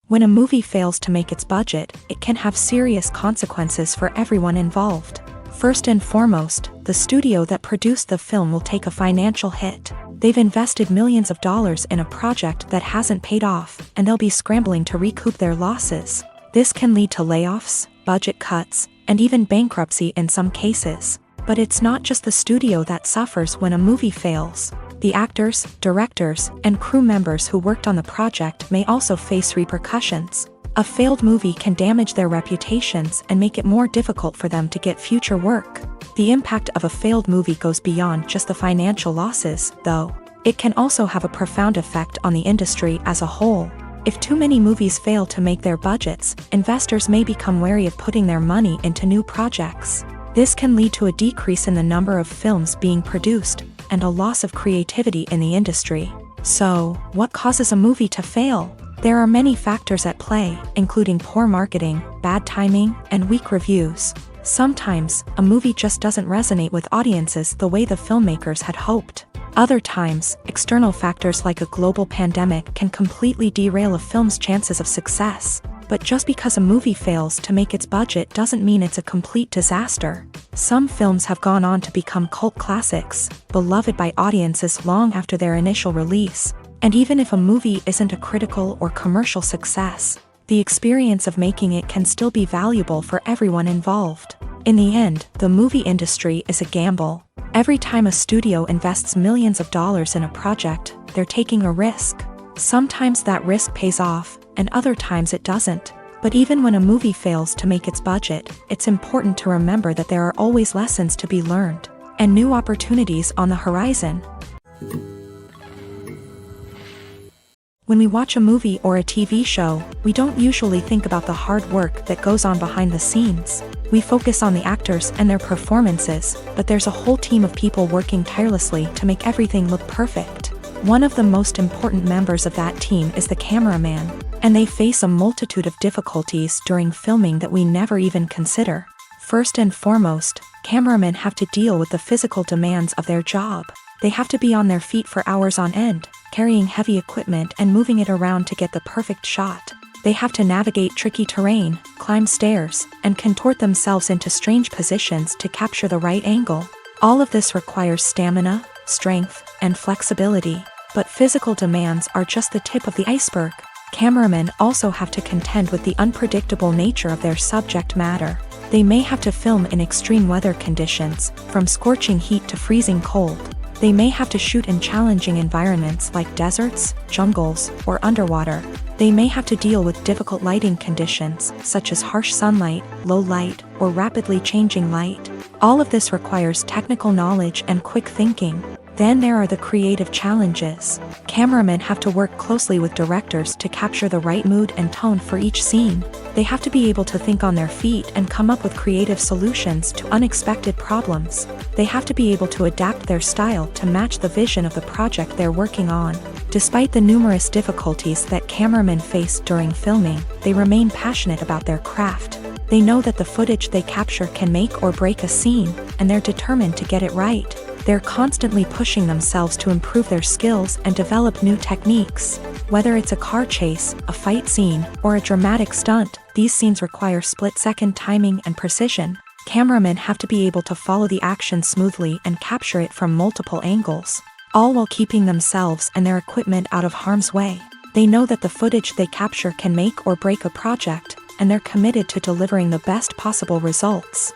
A: When a movie fails to make its budget, it can have serious consequences for everyone involved. First and foremost, the studio that produced the film will take a financial hit. They've invested millions of dollars in a project that hasn't paid off, and they'll be scrambling to recoup their losses. This can lead to layoffs, budget cuts, and even bankruptcy in some cases. But it's not just the studio that suffers when a movie fails. The actors, directors, and crew members who worked on the project may also face repercussions. A failed movie can damage their reputations and make it more difficult for them to get future work. The impact of a failed movie goes beyond just the financial losses, though. It can also have a profound effect on the industry as a whole. If too many movies fail to make their budgets, investors may become wary of putting their money into new projects. This can lead to a decrease in the number of films being produced, and a loss of creativity in the industry. So, what causes a movie to fail? There are many factors at play, including poor marketing, bad timing, and weak reviews. Sometimes, a movie just doesn't resonate with audiences the way the filmmakers had hoped. Other times, external factors like a global pandemic can completely derail a film's chances of success. But just because a movie fails to make its budget doesn't mean it's a complete disaster. Some films have gone on to become cult classics, beloved by audiences long after their initial release. And even if a movie isn't a critical or commercial success, the experience of making it can still be valuable for everyone involved. In the end, the movie industry is a gamble. Every time a studio invests millions of dollars in a project, they're taking a risk. Sometimes that risk pays off, and other times it doesn't. But even when a movie fails to make its budget, it's important to remember that there are always lessons to be learned, and new opportunities on the horizon. When we watch a movie or a TV show, we don't usually think about the hard work that goes on behind the scenes. We focus on the actors and their performances, but there's a whole team of people working tirelessly to make everything look perfect. One of the most important members of that team is the cameraman, and they face a multitude of difficulties during filming that we never even consider. First and foremost, cameramen have to deal with the physical demands of their job. They have to be on their feet for hours on end, carrying heavy equipment and moving it around to get the perfect shot. They have to navigate tricky terrain, climb stairs, and contort themselves into strange positions to capture the right angle. All of this requires stamina, strength, and flexibility. But physical demands are just the tip of the iceberg. Cameramen also have to contend with the unpredictable nature of their subject matter. They may have to film in extreme weather conditions, from scorching heat to freezing cold. They may have to shoot in challenging environments like deserts, jungles, or underwater. They may have to deal with difficult lighting conditions, such as harsh sunlight, low light, or rapidly changing light. All of this requires technical knowledge and quick thinking. Then there are the creative challenges. Cameramen have to work closely with directors to capture the right mood and tone for each scene. They have to be able to think on their feet and come up with creative solutions to unexpected problems. They have to be able to adapt their style to match the vision of the project they're working on. Despite the numerous difficulties that cameramen face during filming, they remain passionate about their craft. They know that the footage they capture can make or break a scene, and they're determined to get it right. They're constantly pushing themselves to improve their skills and develop new techniques. Whether it's a car chase, a fight scene, or a dramatic stunt, these scenes require split-second timing and precision. Cameramen have to be able to follow the action smoothly and capture it from multiple angles, all while keeping themselves and their equipment out of harm's way. They know that the footage they capture can make or break a project, and they're committed to delivering the best possible results.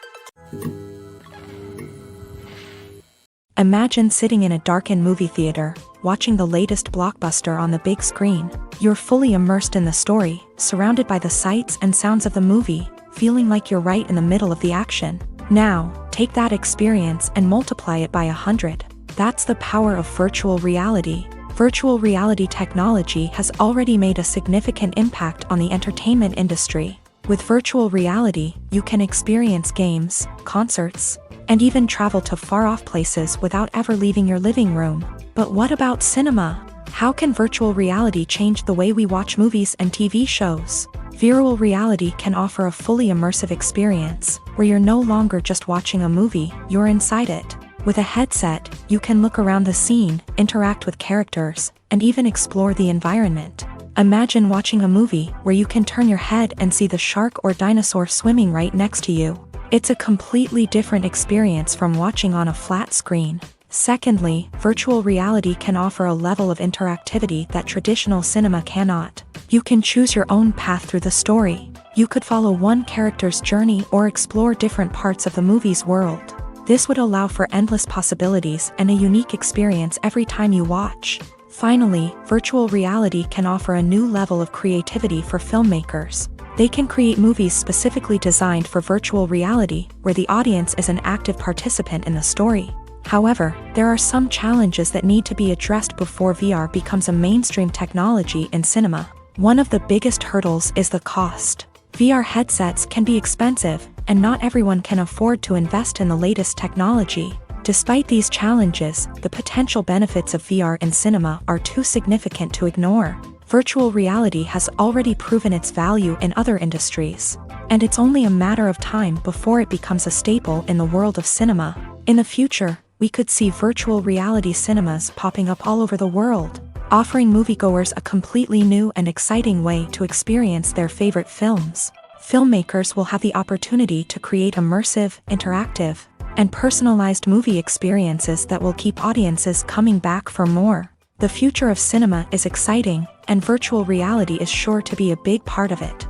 A: Imagine sitting in a darkened movie theater, watching the latest blockbuster on the big screen. You're fully immersed in the story, surrounded by the sights and sounds of the movie, feeling like you're right in the middle of the action. Now, take that experience and multiply it by 100. That's the power of virtual reality. Virtual reality technology has already made a significant impact on the entertainment industry. With virtual reality, you can experience games, concerts, and even travel to far-off places without ever leaving your living room. But what about cinema? How can virtual reality change the way we watch movies and TV shows? Virtual reality can offer a fully immersive experience, where you're no longer just watching a movie, you're inside it. With a headset, you can look around the scene, interact with characters, and even explore the environment. Imagine watching a movie where you can turn your head and see the shark or dinosaur swimming right next to you. It's a completely different experience from watching on a flat screen. Secondly, virtual reality can offer a level of interactivity that traditional cinema cannot. You can choose your own path through the story. You could follow one character's journey or explore different parts of the movie's world. This would allow for endless possibilities and a unique experience every time you watch. Finally, virtual reality can offer a new level of creativity for filmmakers. They can create movies specifically designed for virtual reality, where the audience is an active participant in the story. However, there are some challenges that need to be addressed before VR becomes a mainstream technology in cinema. One of the biggest hurdles is the cost. VR headsets can be expensive, and not everyone can afford to invest in the latest technology. Despite these challenges, the potential benefits of VR in cinema are too significant to ignore. Virtual reality has already proven its value in other industries, and it's only a matter of time before it becomes a staple in the world of cinema. In the future, we could see virtual reality cinemas popping up all over the world, offering moviegoers a completely new and exciting way to experience their favorite films. Filmmakers will have the opportunity to create immersive, interactive, and personalized movie experiences that will keep audiences coming back for more. The future of cinema is exciting, and virtual reality is sure to be a big part of it.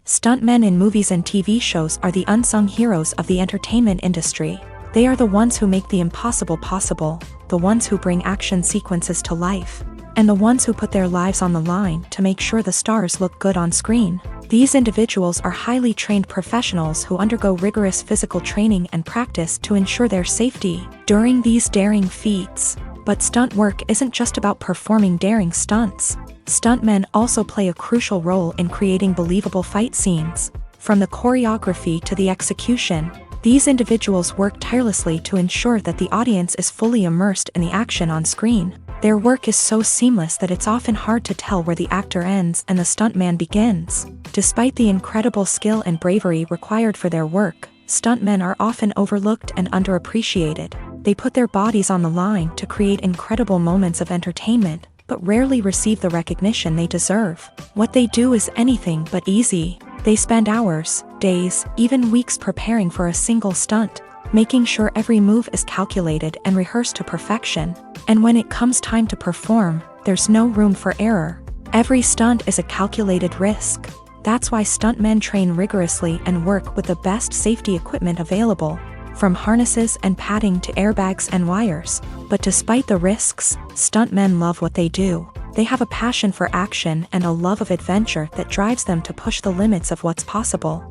A: Stuntmen in movies and TV shows are the unsung heroes of the entertainment industry. They are the ones who make the impossible possible, the ones who bring action sequences to life, and the ones who put their lives on the line to make sure the stars look good on screen. These individuals are highly trained professionals who undergo rigorous physical training and practice to ensure their safety during these daring feats. But stunt work isn't just about performing daring stunts. Stuntmen also play a crucial role in creating believable fight scenes. From the choreography to the execution, these individuals work tirelessly to ensure that the audience is fully immersed in the action on screen. Their work is so seamless that it's often hard to tell where the actor ends and the stuntman begins. Despite the incredible skill and bravery required for their work, stuntmen are often overlooked and underappreciated. They put their bodies on the line to create incredible moments of entertainment, but rarely receive the recognition they deserve. What they do is anything but easy. They spend hours, days, even weeks preparing for a single stunt, making sure every move is calculated and rehearsed to perfection. And when it comes time to perform, there's no room for error. Every stunt is a calculated risk. That's why stuntmen train rigorously and work with the best safety equipment available, from harnesses and padding to airbags and wires. But despite the risks, stuntmen love what they do. They have a passion for action and a love of adventure that drives them to push the limits of what's possible.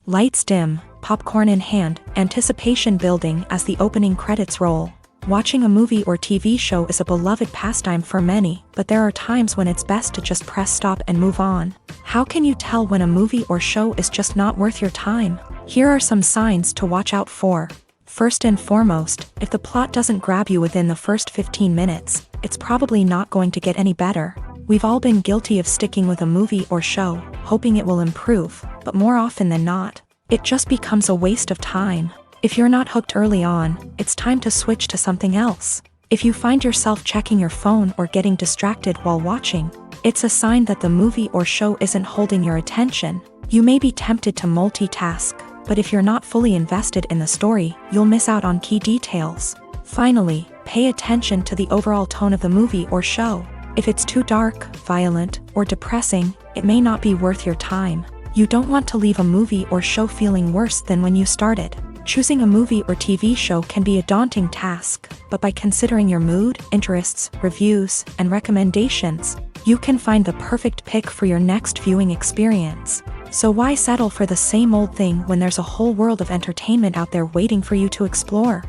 A: Lights dim, popcorn in hand, anticipation building as the opening credits roll. Watching a movie or TV show is a beloved pastime for many, but there are times when it's best to just press stop and move on. How can you tell when a movie or show is just not worth your time? Here are some signs to watch out for. First and foremost, if the plot doesn't grab you within the first 15 minutes, it's probably not going to get any better. We've all been guilty of sticking with a movie or show, hoping it will improve, but more often than not, it just becomes a waste of time. If you're not hooked early on, it's time to switch to something else. If you find yourself checking your phone or getting distracted while watching, it's a sign that the movie or show isn't holding your attention. You may be tempted to multitask, but if you're not fully invested in the story, you'll miss out on key details. Finally, pay attention to the overall tone of the movie or show. If it's too dark, violent, or depressing, it may not be worth your time. You don't want to leave a movie or show feeling worse than when you started. Choosing a movie or TV show can be a daunting task, but by considering your mood, interests, reviews, and recommendations, you can find the perfect pick for your next viewing experience. So why settle for the same old thing when there's a whole world of entertainment out there waiting for you to explore?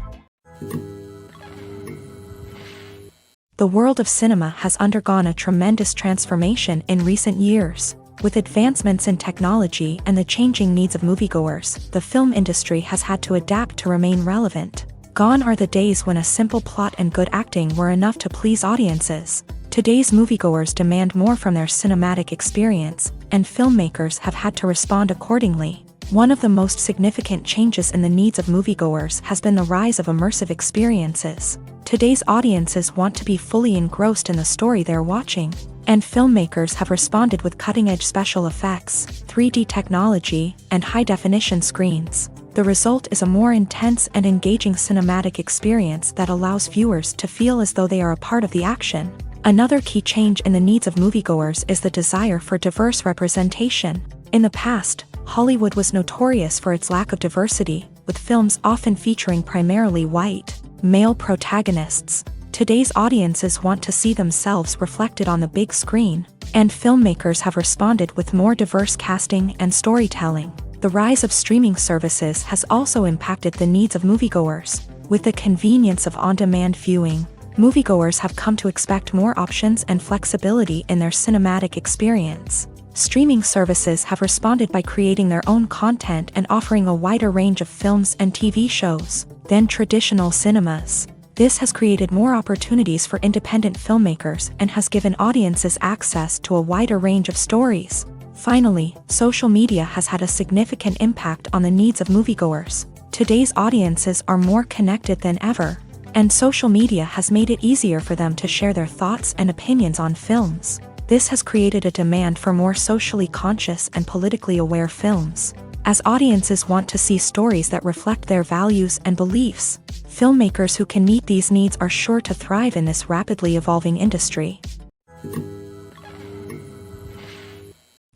A: The world of cinema has undergone a tremendous transformation in recent years. With advancements in technology and the changing needs of moviegoers, the film industry has had to adapt to remain relevant. Gone are the days when a simple plot and good acting were enough to please audiences. Today's moviegoers demand more from their cinematic experience, and filmmakers have had to respond accordingly. One of the most significant changes in the needs of moviegoers has been the rise of immersive experiences. Today's audiences want to be fully engrossed in the story they're watching, and filmmakers have responded with cutting-edge special effects, 3D technology, and high-definition screens. The result is a more intense and engaging cinematic experience that allows viewers to feel as though they are a part of the action. Another key change in the needs of moviegoers is the desire for diverse representation. In the past, Hollywood was notorious for its lack of diversity, with films often featuring primarily white, male protagonists. Today's audiences want to see themselves reflected on the big screen, and filmmakers have responded with more diverse casting and storytelling. The rise of streaming services has also impacted the needs of moviegoers. With the convenience of on-demand viewing, moviegoers have come to expect more options and flexibility in their cinematic experience. Streaming services have responded by creating their own content and offering a wider range of films and TV shows than traditional cinemas. This has created more opportunities for independent filmmakers and has given audiences access to a wider range of stories. Finally, social media has had a significant impact on the needs of moviegoers. Today's audiences are more connected than ever, and social media has made it easier for them to share their thoughts and opinions on films. This has created a demand for more socially conscious and politically aware films. As audiences want to see stories that reflect their values and beliefs, filmmakers who can meet these needs are sure to thrive in this rapidly evolving industry.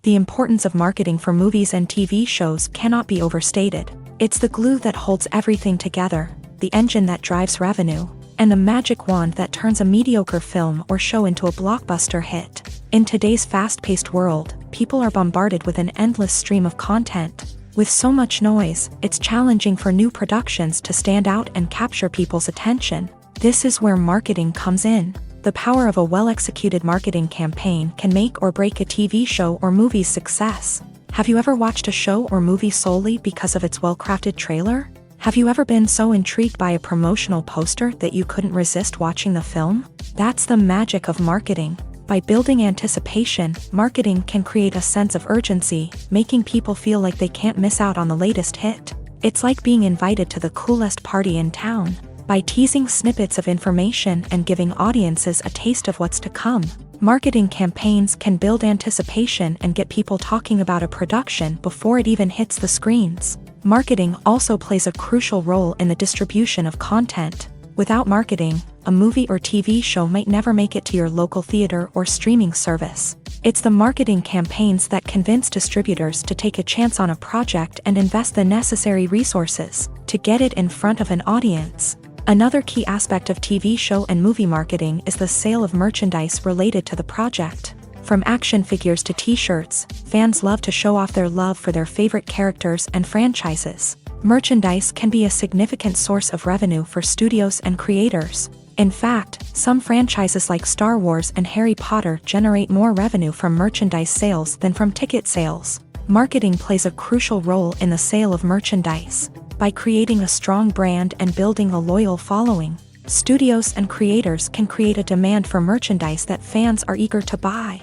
A: The importance of marketing for movies and TV shows cannot be overstated. It's the glue that holds everything together, the engine that drives revenue, and the magic wand that turns a mediocre film or show into a blockbuster hit. In today's fast-paced world, people are bombarded with an endless stream of content. With so much noise, it's challenging for new productions to stand out and capture people's attention. This is where marketing comes in. The power of a well-executed marketing campaign can make or break a TV show or movie's success. Have you ever watched a show or movie solely because of its well-crafted trailer? Have you ever been so intrigued by a promotional poster that you couldn't resist watching the film? That's the magic of marketing. By building anticipation, marketing can create a sense of urgency, making people feel like they can't miss out on the latest hit. It's like being invited to the coolest party in town. By teasing snippets of information and giving audiences a taste of what's to come, marketing campaigns can build anticipation and get people talking about a production before it even hits the screens. Marketing also plays a crucial role in the distribution of content. Without marketing, a movie or TV show might never make it to your local theater or streaming service. It's the marketing campaigns that convince distributors to take a chance on a project and invest the necessary resources to get it in front of an audience. Another key aspect of TV show and movie marketing is the sale of merchandise related to the project. From action figures to t-shirts, fans love to show off their love for their favorite characters and franchises. Merchandise can be a significant source of revenue for studios and creators. In fact, some franchises like Star Wars and Harry Potter generate more revenue from merchandise sales than from ticket sales. Marketing plays a crucial role in the sale of merchandise. By creating a strong brand and building a loyal following, studios and creators can create a demand for merchandise that fans are eager to buy.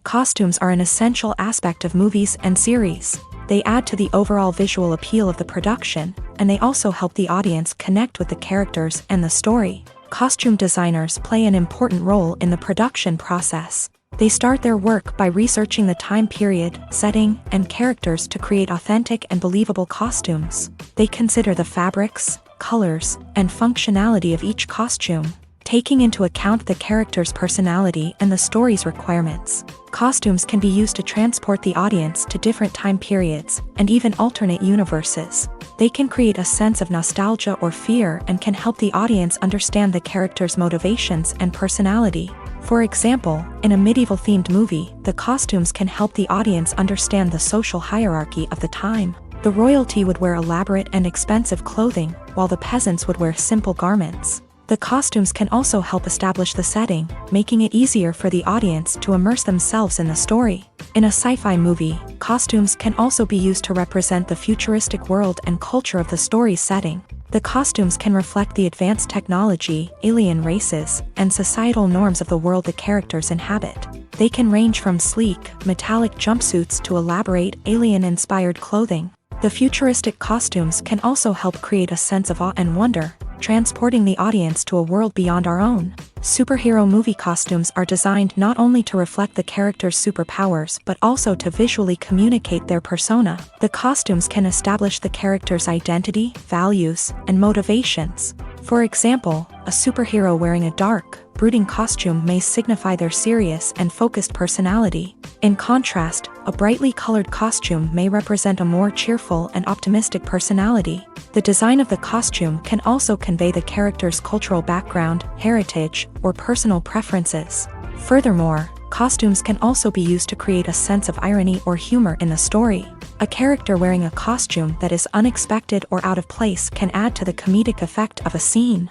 A: Costumes are an essential aspect of movies and series. They add to the overall visual appeal of the production, and they also help the audience connect with the characters and the story. Costume designers play an important role in the production process. They start their work by researching the time period, setting, and characters to create authentic and believable costumes. They consider the fabrics, colors, and functionality of each costume. taking into account the character's personality and the story's requirements. Costumes can be used to transport the audience to different time periods, and even alternate universes. They can create a sense of nostalgia or fear and can help the audience understand the character's motivations and personality. For example, in a medieval-themed movie, the costumes can help the audience understand the social hierarchy of the time. The royalty would wear elaborate and expensive clothing, while the peasants would wear simple garments. The costumes can also help establish the setting, making it easier for the audience to immerse themselves in the story. In a sci-fi movie, costumes can also be used to represent the futuristic world and culture of the story's setting. The costumes can reflect the advanced technology, alien races, and societal norms of the world the characters inhabit. They can range from sleek, metallic jumpsuits to elaborate, alien-inspired clothing. The futuristic costumes can also help create a sense of awe and wonder, transporting the audience to a world beyond our own. Superhero movie costumes are designed not only to reflect the character's superpowers but also to visually communicate their persona. The costumes can establish the character's identity, values, and motivations. For example, a superhero wearing a dark, brooding costume may signify their serious and focused personality. In contrast, a brightly colored costume may represent a more cheerful and optimistic personality. The design of the costume can also convey the character's cultural background, heritage, or personal preferences. Furthermore, costumes can also be used to create a sense of irony or humor in the story. A character wearing a costume that is unexpected or out of place can add to the comedic effect of a scene.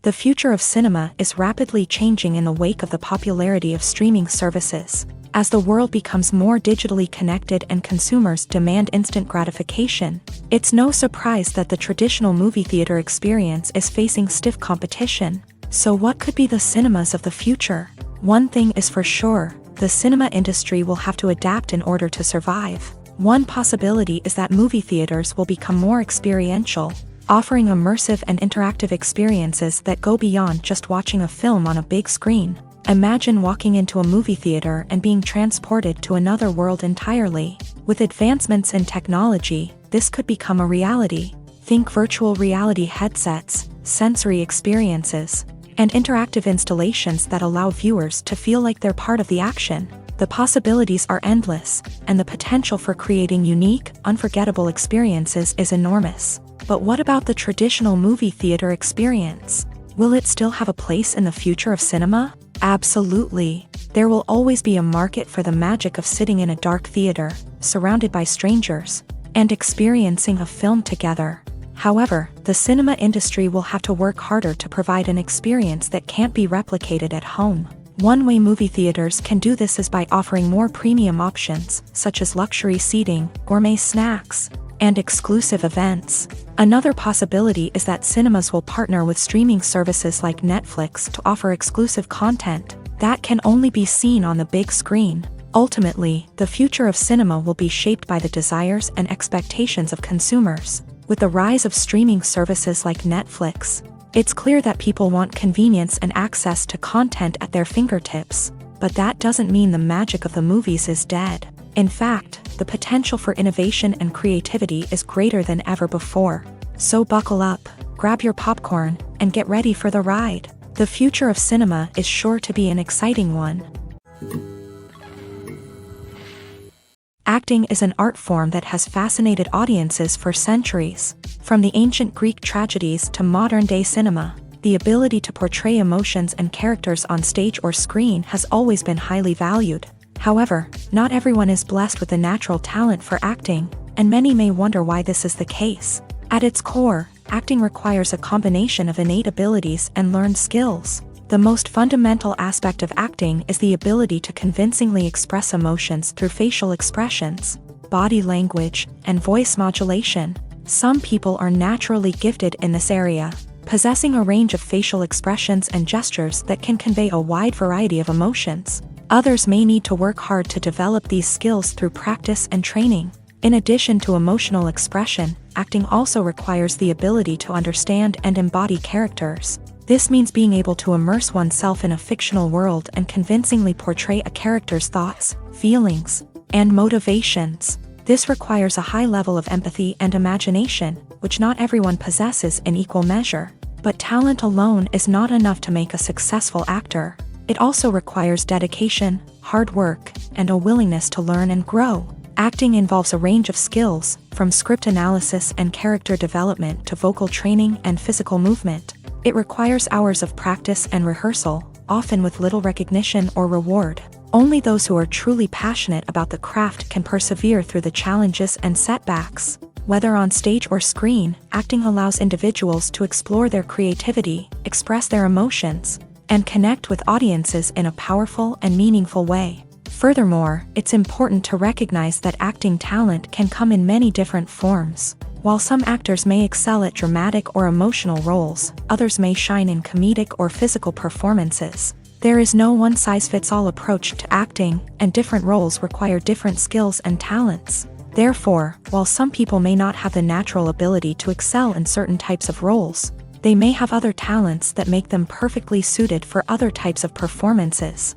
A: The future of cinema is rapidly changing in the wake of the popularity of streaming services. As the world becomes more digitally connected and consumers demand instant gratification, it's no surprise that the traditional movie theater experience is facing stiff competition. So what could be the cinemas of the future? One thing is for sure, the cinema industry will have to adapt in order to survive. One possibility is that movie theaters will become more experiential, offering immersive and interactive experiences that go beyond just watching a film on a big screen. Imagine walking into a movie theater and being transported to another world entirely. With advancements in technology, this could become a reality. Think virtual reality headsets, sensory experiences, and interactive installations that allow viewers to feel like they're part of the action. The possibilities are endless, and the potential for creating unique, unforgettable experiences is enormous. But what about the traditional movie theater experience? Will it still have a place in the future of cinema? Absolutely. There will always be a market for the magic of sitting in a dark theater, surrounded by strangers, and experiencing a film together. However, the cinema industry will have to work harder to provide an experience that can't be replicated at home. One way movie theaters can do this is by offering more premium options, such as luxury seating, gourmet snacks, and exclusive events. Another possibility is that cinemas will partner with streaming services like Netflix to offer exclusive content that can only be seen on the big screen. Ultimately, the future of cinema will be shaped by the desires and expectations of consumers. With the rise of streaming services like Netflix, it's clear that people want convenience and access to content at their fingertips. But that doesn't mean the magic of the movies is dead. In fact, the potential for innovation and creativity is greater than ever before. So buckle up, grab your popcorn, and get ready for the ride. The future of cinema is sure to be an exciting one. Acting is an art form that has fascinated audiences for centuries. From the ancient Greek tragedies to modern-day cinema, the ability to portray emotions and characters on stage or screen has always been highly valued. However, not everyone is blessed with a natural talent for acting, and many may wonder why this is the case. At its core, acting requires a combination of innate abilities and learned skills. The most fundamental aspect of acting is the ability to convincingly express emotions through facial expressions, body language, and voice modulation. Some people are naturally gifted in this area, possessing a range of facial expressions and gestures that can convey a wide variety of emotions. Others may need to work hard to develop these skills through practice and training. In addition to emotional expression, acting also requires the ability to understand and embody characters. This means being able to immerse oneself in a fictional world and convincingly portray a character's thoughts, feelings, and motivations. This requires a high level of empathy and imagination, which not everyone possesses in equal measure. But talent alone is not enough to make a successful actor. It also requires dedication, hard work, and a willingness to learn and grow. Acting involves a range of skills, from script analysis and character development to vocal training and physical movement. It requires hours of practice and rehearsal, often with little recognition or reward. Only those who are truly passionate about the craft can persevere through the challenges and setbacks. Whether on stage or screen, acting allows individuals to explore their creativity, express their emotions, and connect with audiences in a powerful and meaningful way. Furthermore, it's important to recognize that acting talent can come in many different forms. While some actors may excel at dramatic or emotional roles, others may shine in comedic or physical performances. There is no one-size-fits-all approach to acting, and different roles require different skills and talents. Therefore, while some people may not have the natural ability to excel in certain types of roles, they may have other talents that make them perfectly suited for other types of performances.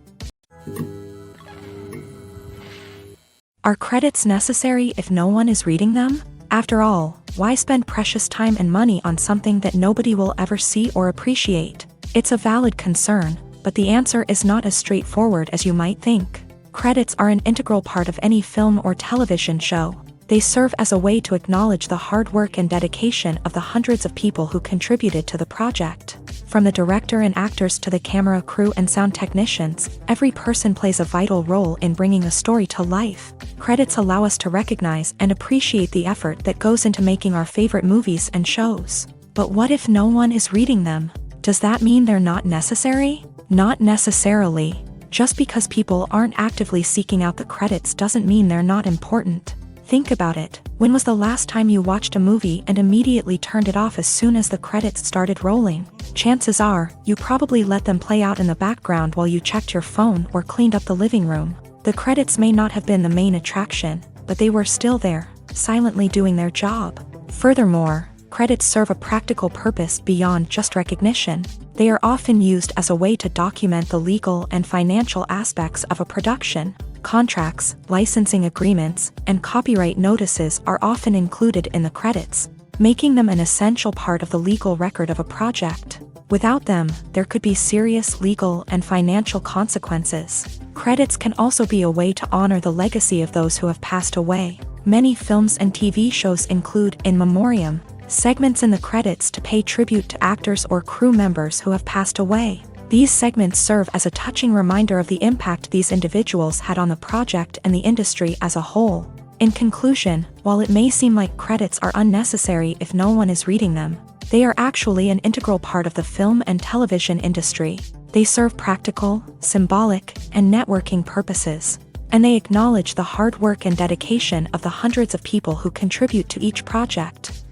A: Are credits necessary if no one is reading them? After all, why spend precious time and money on something that nobody will ever see or appreciate? It's a valid concern, but the answer is not as straightforward as you might think. Credits are an integral part of any film or television show. They serve as a way to acknowledge the hard work and dedication of the hundreds of people who contributed to the project. From the director and actors to the camera crew and sound technicians, every person plays a vital role in bringing a story to life. Credits allow us to recognize and appreciate the effort that goes into making our favorite movies and shows. But what if no one is reading them? Does that mean they're not necessary? Not necessarily. Just because people aren't actively seeking out the credits doesn't mean they're not important. Think about it. When was the last time you watched a movie and immediately turned it off as soon as the credits started rolling? Chances are, you probably let them play out in the background while you checked your phone or cleaned up the living room. The credits may not have been the main attraction, but they were still there, silently doing their job. Furthermore, credits serve a practical purpose beyond just recognition. They are often used as a way to document the legal and financial aspects of a production. Contracts, licensing agreements, and copyright notices are often included in the credits, making them an essential part of the legal record of a project. Without them, there could be serious legal and financial consequences. Credits can also be a way to honor the legacy of those who have passed away. Many films and TV shows include in memoriam segments in the credits to pay tribute to actors or crew members who have passed away. These segments serve as a touching reminder of the impact these individuals had on the project and the industry as a whole. In conclusion, while it may seem like credits are unnecessary if no one is reading them, they are actually an integral part of the film and television industry. They serve practical, symbolic, and networking purposes, and they acknowledge the hard work and dedication of the hundreds of people who contribute to each project.